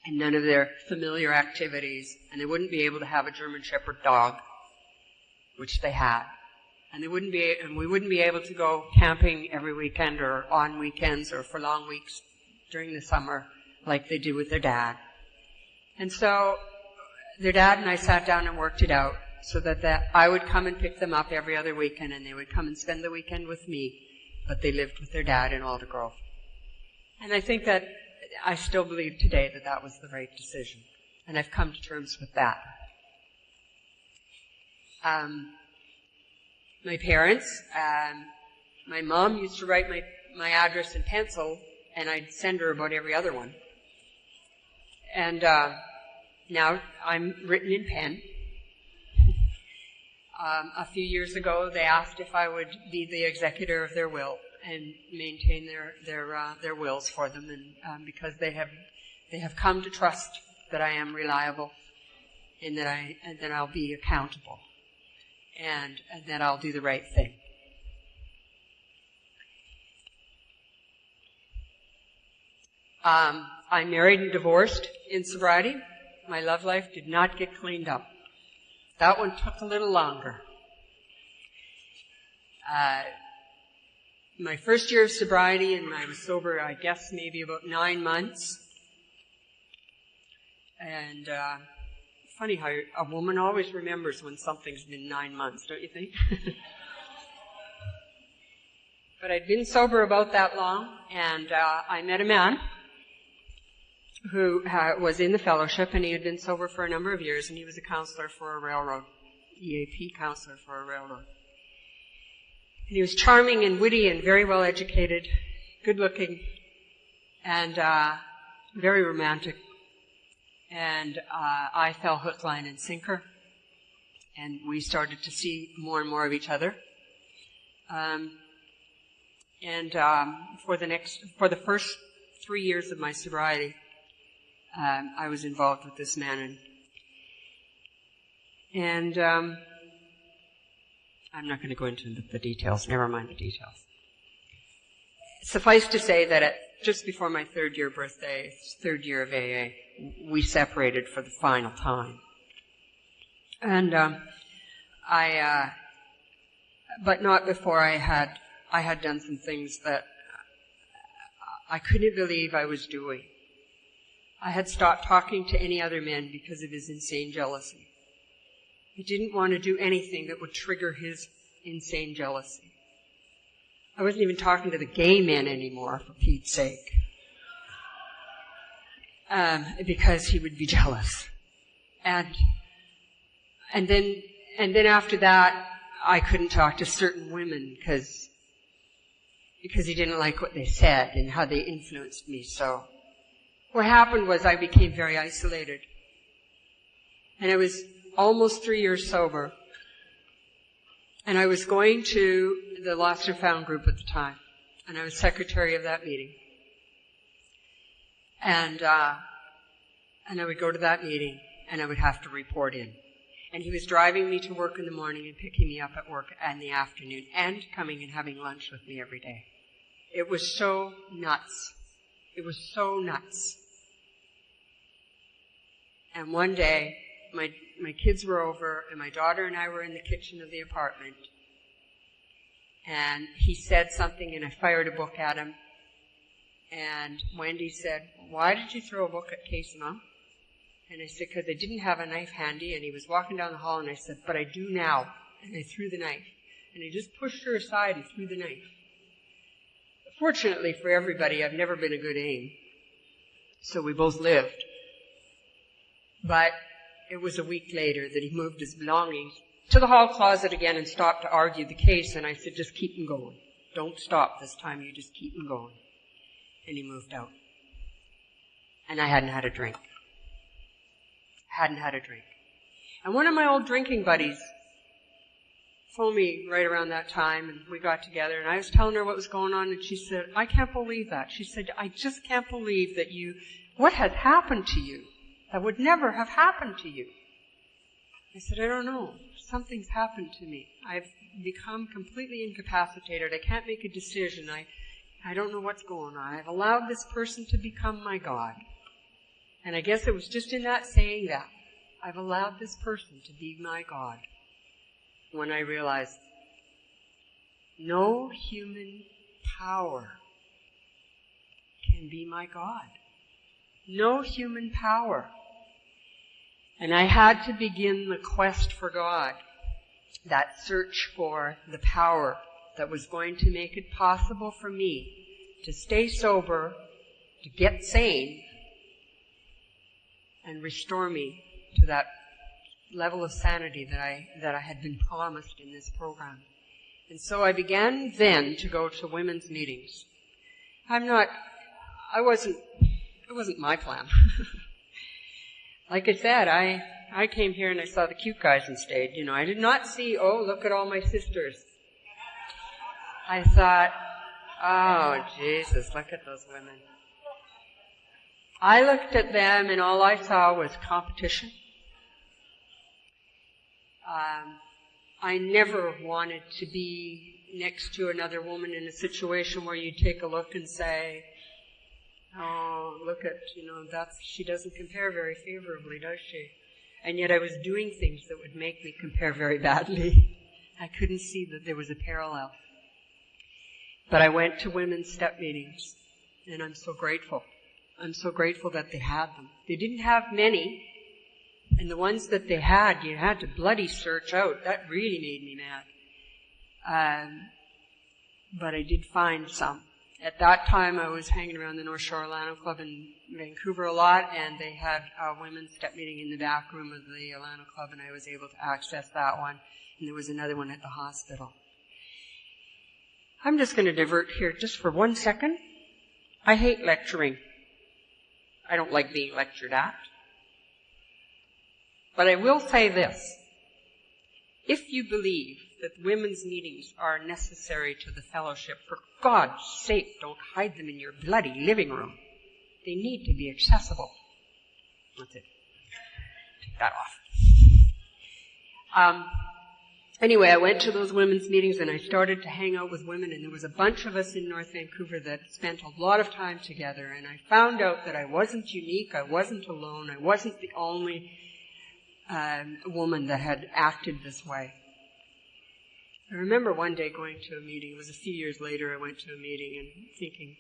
and none of their familiar activities, and they wouldn't be able to have a German Shepherd dog, which they had. And we wouldn't be able to go camping every weekend or on weekends or for long weeks during the summer like they do with their dad. And so their dad and I sat down and worked it out so that I would come and pick them up every other weekend, and they would come and spend the weekend with me, but they lived with their dad in Aldergrove. And I think that I still believe today that that was the right decision, and I've come to terms with that. My parents, my mom used to write my address in pencil, and I'd send her about every other one. And now I'm written in pen. A few years ago, they asked if I would be the executor of their will and maintain their wills for them, and because they have come to trust that I am reliable, and that I'll be accountable, and that I'll do the right thing. I'm married and divorced in sobriety. My love life did not get cleaned up. That one took a little longer. My first year of sobriety, and I was sober, I guess, maybe about 9 months. And funny how a woman always remembers when something's been 9 months, don't you think? But I'd been sober about that long, and I met a man who was in the fellowship, and he had been sober for a number of years, and he was a counselor for a railroad, EAP counselor for a railroad. And he was charming and witty and very well educated, good looking, and very romantic. And I fell hook, line, and sinker, and we started to see more and more of each other. For the first 3 years of my sobriety, I was involved with this man, and I'm not going to go into the details. Never mind the details. Suffice to say that just before my 3rd year birthday, 3rd year of AA, we separated for the final time. And but not before I had done some things that I couldn't believe I was doing. I had stopped talking to any other men because of his insane jealousy. He didn't want to do anything that would trigger his insane jealousy. I wasn't even talking to the gay men anymore, for Pete's sake, because he would be jealous. And then after that, I couldn't talk to certain women because he didn't like what they said and how they influenced me. So what happened was I became very isolated. And I was almost 3 years sober. And I was going to the Lost and Found group at the time. And I was secretary of that meeting. And I would go to that meeting and I would have to report in. And he was driving me to work in the morning and picking me up at work in the afternoon and coming and having lunch with me every day. It was so nuts. It was so nuts. And one day, my kids were over, and my daughter and I were in the kitchen of the apartment. And he said something, and I fired a book at him. And Wendy said, "Why did you throw a book at Case, Mom?" And I said, "Because I didn't have a knife handy." And he was walking down the hall, and I said, "But I do now." And I threw the knife. And he just pushed her aside and threw the knife. Fortunately for everybody, I've never been a good aim. So we both lived. But it was a week later that he moved his belongings to the hall closet again and stopped to argue the case. And I said, "Just keep them going. Don't stop this time. You just keep them going." And he moved out. And I hadn't had a drink. And one of my old drinking buddies phoned me right around that time, and we got together, and I was telling her what was going on, and she said, "I can't believe that." She said, "I just can't believe that what had happened to you?" That would never have happened to you. I said, I don't know. Something's happened to me. I've become completely incapacitated. I can't make a decision. I don't know what's going on. I've allowed this person to become my God. And I guess it was just in that saying that I've allowed this person to be my God when I realized no human power can be my God. No human power. And I had to begin the quest for God, that search for the power that was going to make it possible for me to stay sober, to get sane, and restore me to that level of sanity that I had been promised in this program. And so I began then to go to women's meetings. It wasn't my plan. Like I said, I came here and I saw the cute guys and stayed. You know, I did not see, oh, look at all my sisters. I thought, oh, Jesus, look at those women. I looked at them and all I saw was competition. I never wanted to be next to another woman in a situation where you take a look and say, oh, look at, she doesn't compare very favorably, does she? And yet I was doing things that would make me compare very badly. I couldn't see that there was a parallel. But I went to women's step meetings, and I'm so grateful. I'm so grateful that they had them. They didn't have many, and the ones that they had, you had to bloody search out. That really made me mad. But I did find some. At that time, I was hanging around the North Shore Alano Club in Vancouver a lot, and they had a women's step meeting in the back room of the Alano Club, and I was able to access that one. And there was another one at the hospital. I'm just going to divert here just for 1 second. I hate lecturing. I don't like being lectured at. But I will say this. If you believe that women's meetings are necessary to the fellowship, for God's sake, don't hide them in your bloody living room. They need to be accessible. That's it. Take that off. Anyway, I went to those women's meetings and I started to hang out with women, and there was a bunch of us in North Vancouver that spent a lot of time together, and I found out that I wasn't unique, I wasn't alone, I wasn't the only woman that had acted this way. I remember one day going to a meeting, it was a few years later, I went to a meeting and thinking,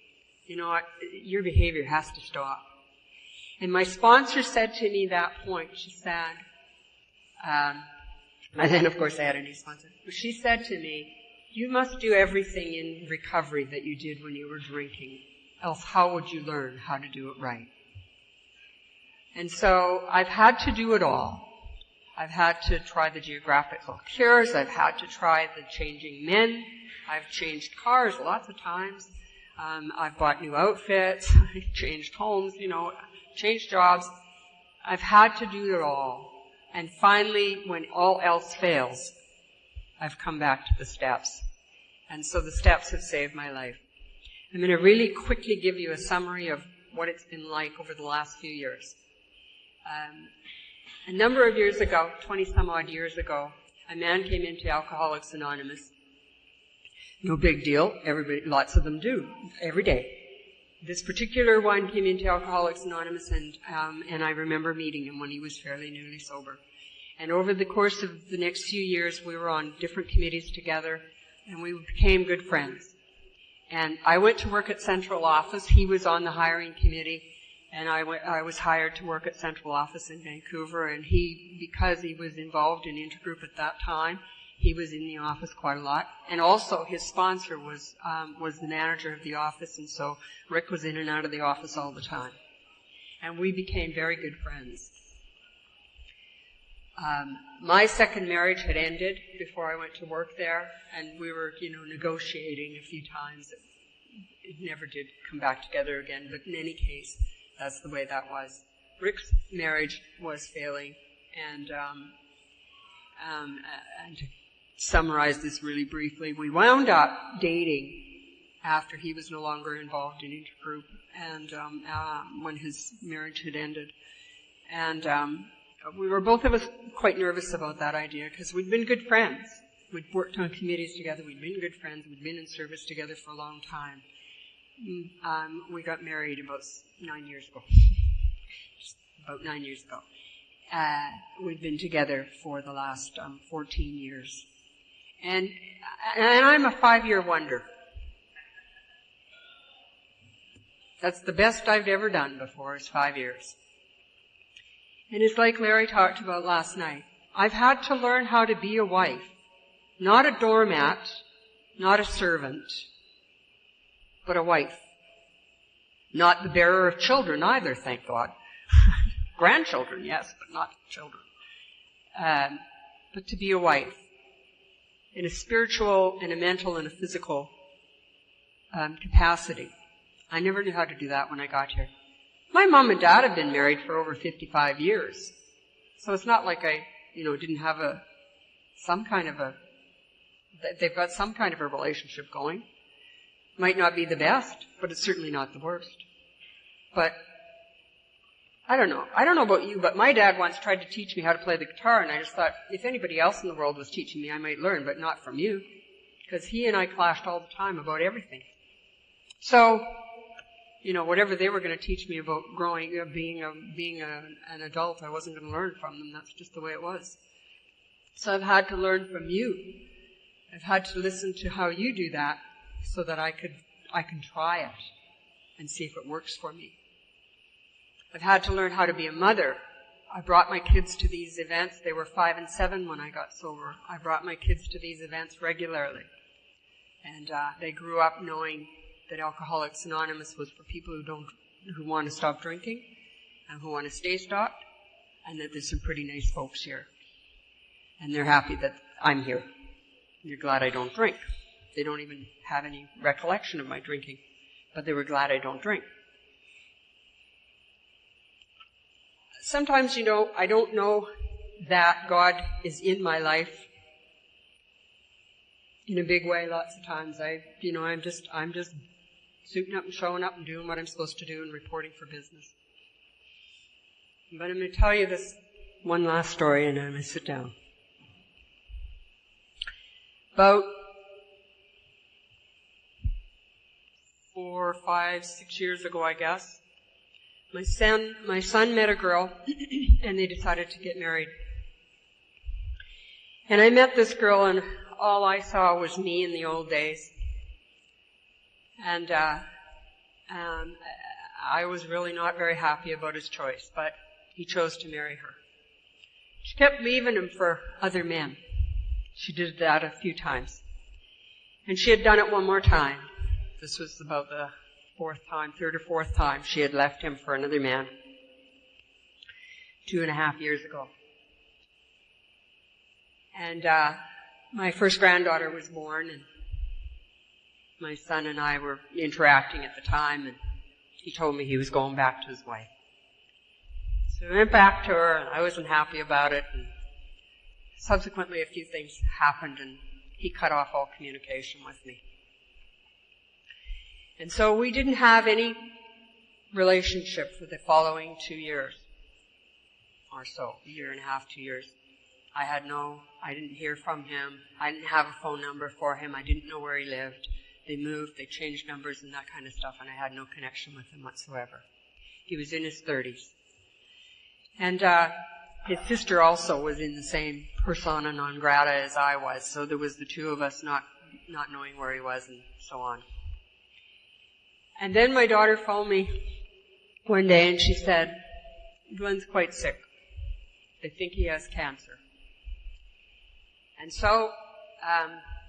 you know what, your behavior has to stop. And my sponsor said to me that point, she said, and then of course I had a new sponsor, but she said to me, you must do everything in recovery that you did when you were drinking, else how would you learn how to do it right? And so I've had to do it all. I've had to try the geographical cures. I've had to try the changing men. I've changed cars lots of times. I've bought new outfits. I've changed homes, changed jobs. I've had to do it all. And finally, when all else fails, I've come back to the steps. And so the steps have saved my life. I'm going to really quickly give you a summary of what it's been like over the last few years. A number of years ago, 20-some-odd years ago, a man came into Alcoholics Anonymous. No big deal. Lots of them do, every day. This particular one came into Alcoholics Anonymous, and I remember meeting him when he was fairly newly sober. And over the course of the next few years, we were on different committees together, and we became good friends. And I went to work at Central Office. He was on the hiring committee. And I was hired to work at Central Office in Vancouver, and because he was involved in Intergroup at that time, he was in the office quite a lot. And also his sponsor was the manager of the office, and so Rick was in and out of the office all the time. And we became very good friends. My second marriage had ended before I went to work there, and we were, negotiating a few times. It never did come back together again, but in any case, that's the way that was. Rick's marriage was failing, and to summarize this really briefly, we wound up dating after he was no longer involved in Intergroup, and when his marriage had ended. And we were both of us quite nervous about that idea because we'd been good friends. We'd worked on committees together. We'd been good friends. We'd been in service together for a long time. We got married about 9 years ago. Just about 9 years ago. We've been together for the last 14 years. And I'm a 5-year wonder. That's the best I've ever done before is 5 years. And it's like Larry talked about last night. I've had to learn how to be a wife. Not a doormat, not a servant, but a wife. Not the bearer of children either, thank God. Grandchildren, yes, but not children. But to be a wife. In a spiritual and a mental and a physical capacity. I never knew how to do that when I got here. My mom and dad have been married for over 55 years. So it's not like I, didn't have they've got some kind of a relationship going. Might not be the best, but it's certainly not the worst. But I don't know. I don't know about you, but my dad once tried to teach me how to play the guitar, and I just thought, if anybody else in the world was teaching me, I might learn, but not from you. Because he and I clashed all the time about everything. So, whatever they were going to teach me about growing, being an adult, I wasn't going to learn from them. That's just the way it was. So I've had to learn from you. I've had to listen to how you do that so that I can try it and see if it works for me. I've had to learn how to be a mother. I brought my kids to these events. They were 5 and 7 when I got sober. I brought my kids to these events regularly. And they grew up knowing that Alcoholics Anonymous was for people who want to stop drinking and who want to stay stopped, and that there's some pretty nice folks here. And they're happy that I'm here. They're glad I don't drink. They don't even have any recollection of my drinking, but they were glad I don't drink. Sometimes, I don't know that God is in my life in a big way. Lots of times I'm just suiting up and showing up and doing what I'm supposed to do and reporting for business. But I'm going to tell you this one last story and I'm going to sit down. About 4, 5, 6 years ago, I guess, my son met a girl and they decided to get married. And I met this girl and all I saw was me in the old days. And I was really not very happy about his choice, but he chose to marry her. She kept leaving him for other men. She did that a few times. And she had done it one more time. This was about the third or fourth time she had left him for another man. 2.5 years ago. And my first granddaughter was born, and my son and I were interacting at the time, and he told me he was going back to his wife. So I went back to her, and I wasn't happy about it, and subsequently a few things happened, and he cut off all communication with me. And so we didn't have any relationship for the following 2 years or so, 1.5 years, 2 years. I didn't hear from him. I didn't have a phone number for him. I didn't know where he lived. They moved, they changed numbers and that kind of stuff, and I had no connection with him whatsoever. He was in his 30s. And his sister also was in the same persona non grata as I was, so there was the two of us not knowing where he was and so on. And then my daughter phoned me one day and she said, Glenn's quite sick. They think he has cancer. And so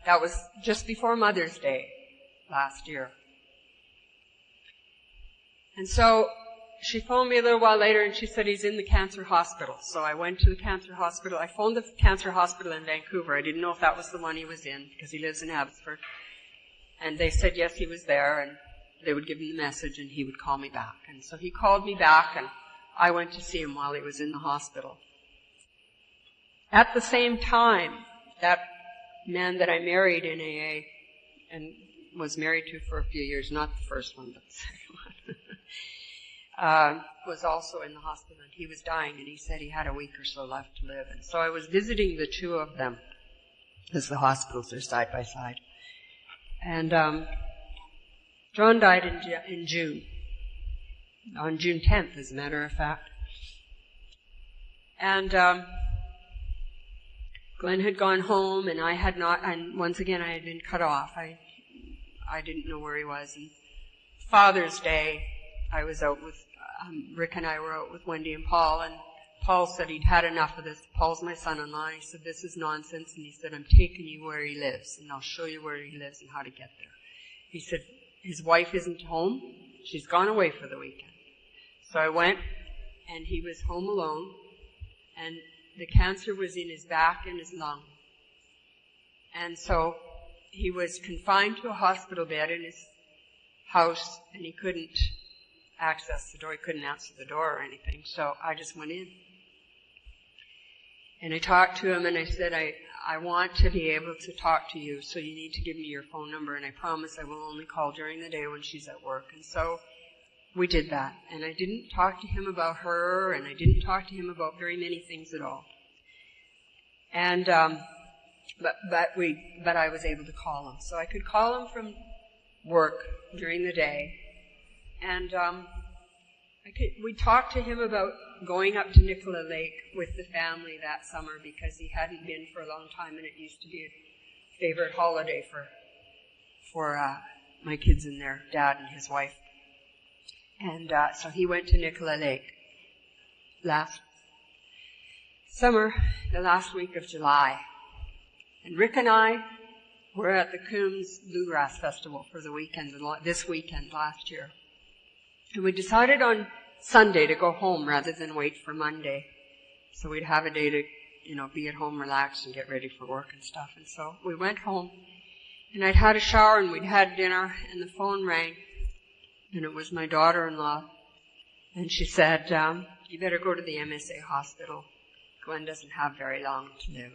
that was just before Mother's Day last year. And so she phoned me a little while later and she said he's in the cancer hospital. So I went to the cancer hospital. I phoned the cancer hospital in Vancouver. I didn't know if that was the one he was in because he lives in Abbotsford. And they said yes, he was there, and they would give me the message and he would call me back. And so he called me back and I went to see him while he was in the hospital. At the same time, that man that I married in AA and was married to for a few years, not the first one, but the second was also in the hospital, and he was dying, and he said he had a week or so left to live. And so I was visiting the two of them, as the hospitals are side by side. And John died in June, on June 10th, as a matter of fact. And Glenn had gone home, and I had not, and once again I had been cut off. I didn't know where he was. And Father's Day, I was out with, Rick and I were out with Wendy and Paul, and Paul said he'd had enough of this. Paul's my son-in-law, and he said, this is nonsense, and he said, I'm taking you where he lives, and I'll show you where he lives and how to get there. He said, his wife isn't home. She's gone away for the weekend. So I went, and he was home alone, and the cancer was in his back and his lung. And so he was confined to a hospital bed in his house, and he couldn't access the door. He couldn't answer the door or anything. So I just went in. And I talked to him, and I said, I want to be able to talk to you, so you need to give me your phone number, and I promise I will only call during the day when she's at work. And so we did that. And I didn't talk to him about her, and I didn't talk to him about very many things at all. And but I was able to call him. So I could call him from work during the day, and we talked to him about going up to Nicola Lake with the family that summer, because he hadn't been for a long time, and it used to be a favorite holiday for my kids and their dad and his wife. And so he went to Nicola Lake last summer, the last week of July. And Rick and I were at the Coombs Bluegrass Festival for the weekend, this weekend last year. And we decided on Sunday to go home rather than wait for Monday. So we'd have a day to, be at home, relax, and get ready for work and stuff. And so we went home, and I'd had a shower, and we'd had dinner, and the phone rang, and it was my daughter-in-law. And she said, you better go to the MSA hospital. Glenn doesn't have very long to live.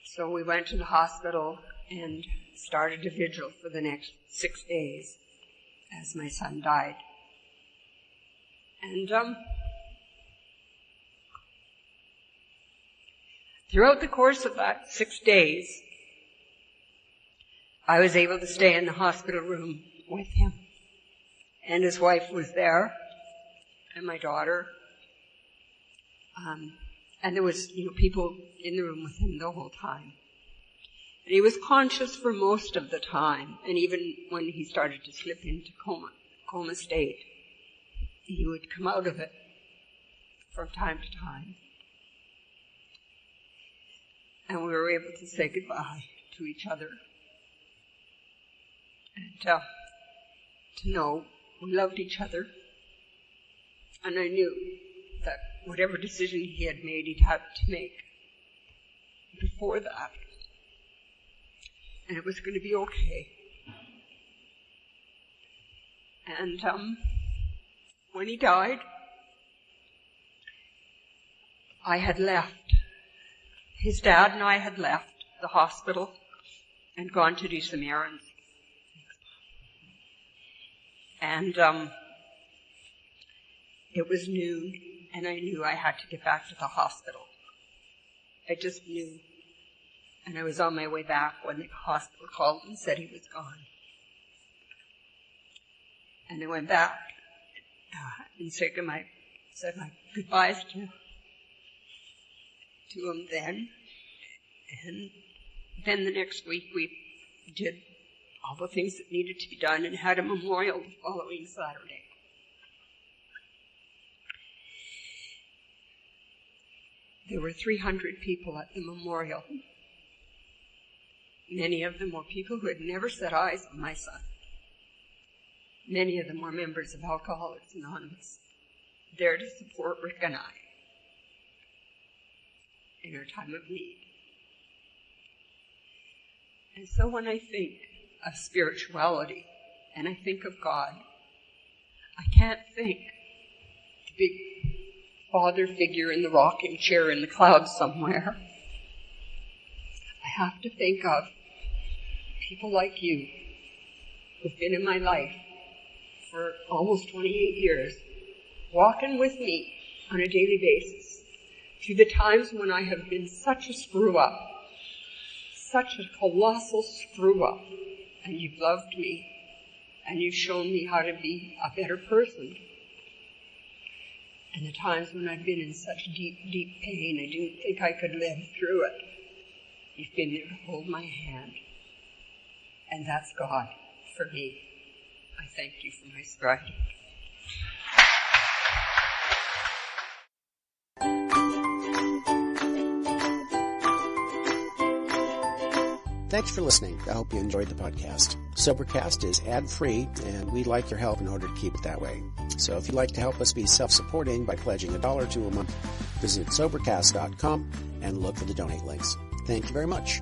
So we went to the hospital and started a vigil for the next 6 days as my son died. And throughout the course of that 6 days, I was able to stay in the hospital room with him. And his wife was there, and my daughter. And there was, people in the room with him the whole time. And he was conscious for most of the time. And even when he started to slip into coma state, he would come out of it from time to time. And we were able to say goodbye to each other. And to know we loved each other. And I knew that whatever decision he had made, he'd have to make before that. And it was going to be okay. And when he died, I had left. His dad and I had left the hospital and gone to do some errands. And it was noon, and I knew I had to get back to the hospital. I just knew. And I was on my way back when the hospital called and said he was gone. And I went back and said my goodbyes to him then. And then the next week we did all the things that needed to be done and had a memorial the following Saturday. There were 300 people at the memorial. Many of them were people who had never set eyes on my son. Many of them were members of Alcoholics Anonymous, there to support Rick and I in our time of need. And so when I think of spirituality and I think of God, I can't think the big father figure in the rocking chair in the clouds somewhere. I have to think of people like you who've been in my life for almost 28 years, walking with me on a daily basis through the times when I have been such a screw-up, such a colossal screw-up, and you've loved me, and you've shown me how to be a better person. And the times when I've been in such deep, deep pain, I didn't think I could live through it. You've been there to hold my hand. And that's God for me. I thank you for my sobriety. Thanks for listening. I hope you enjoyed the podcast. Sobercast is ad-free, and we'd like your help in order to keep it that way. So if you'd like to help us be self-supporting by pledging $1 or $2 a month, visit Sobercast.com and look for the donate links. Thank you very much.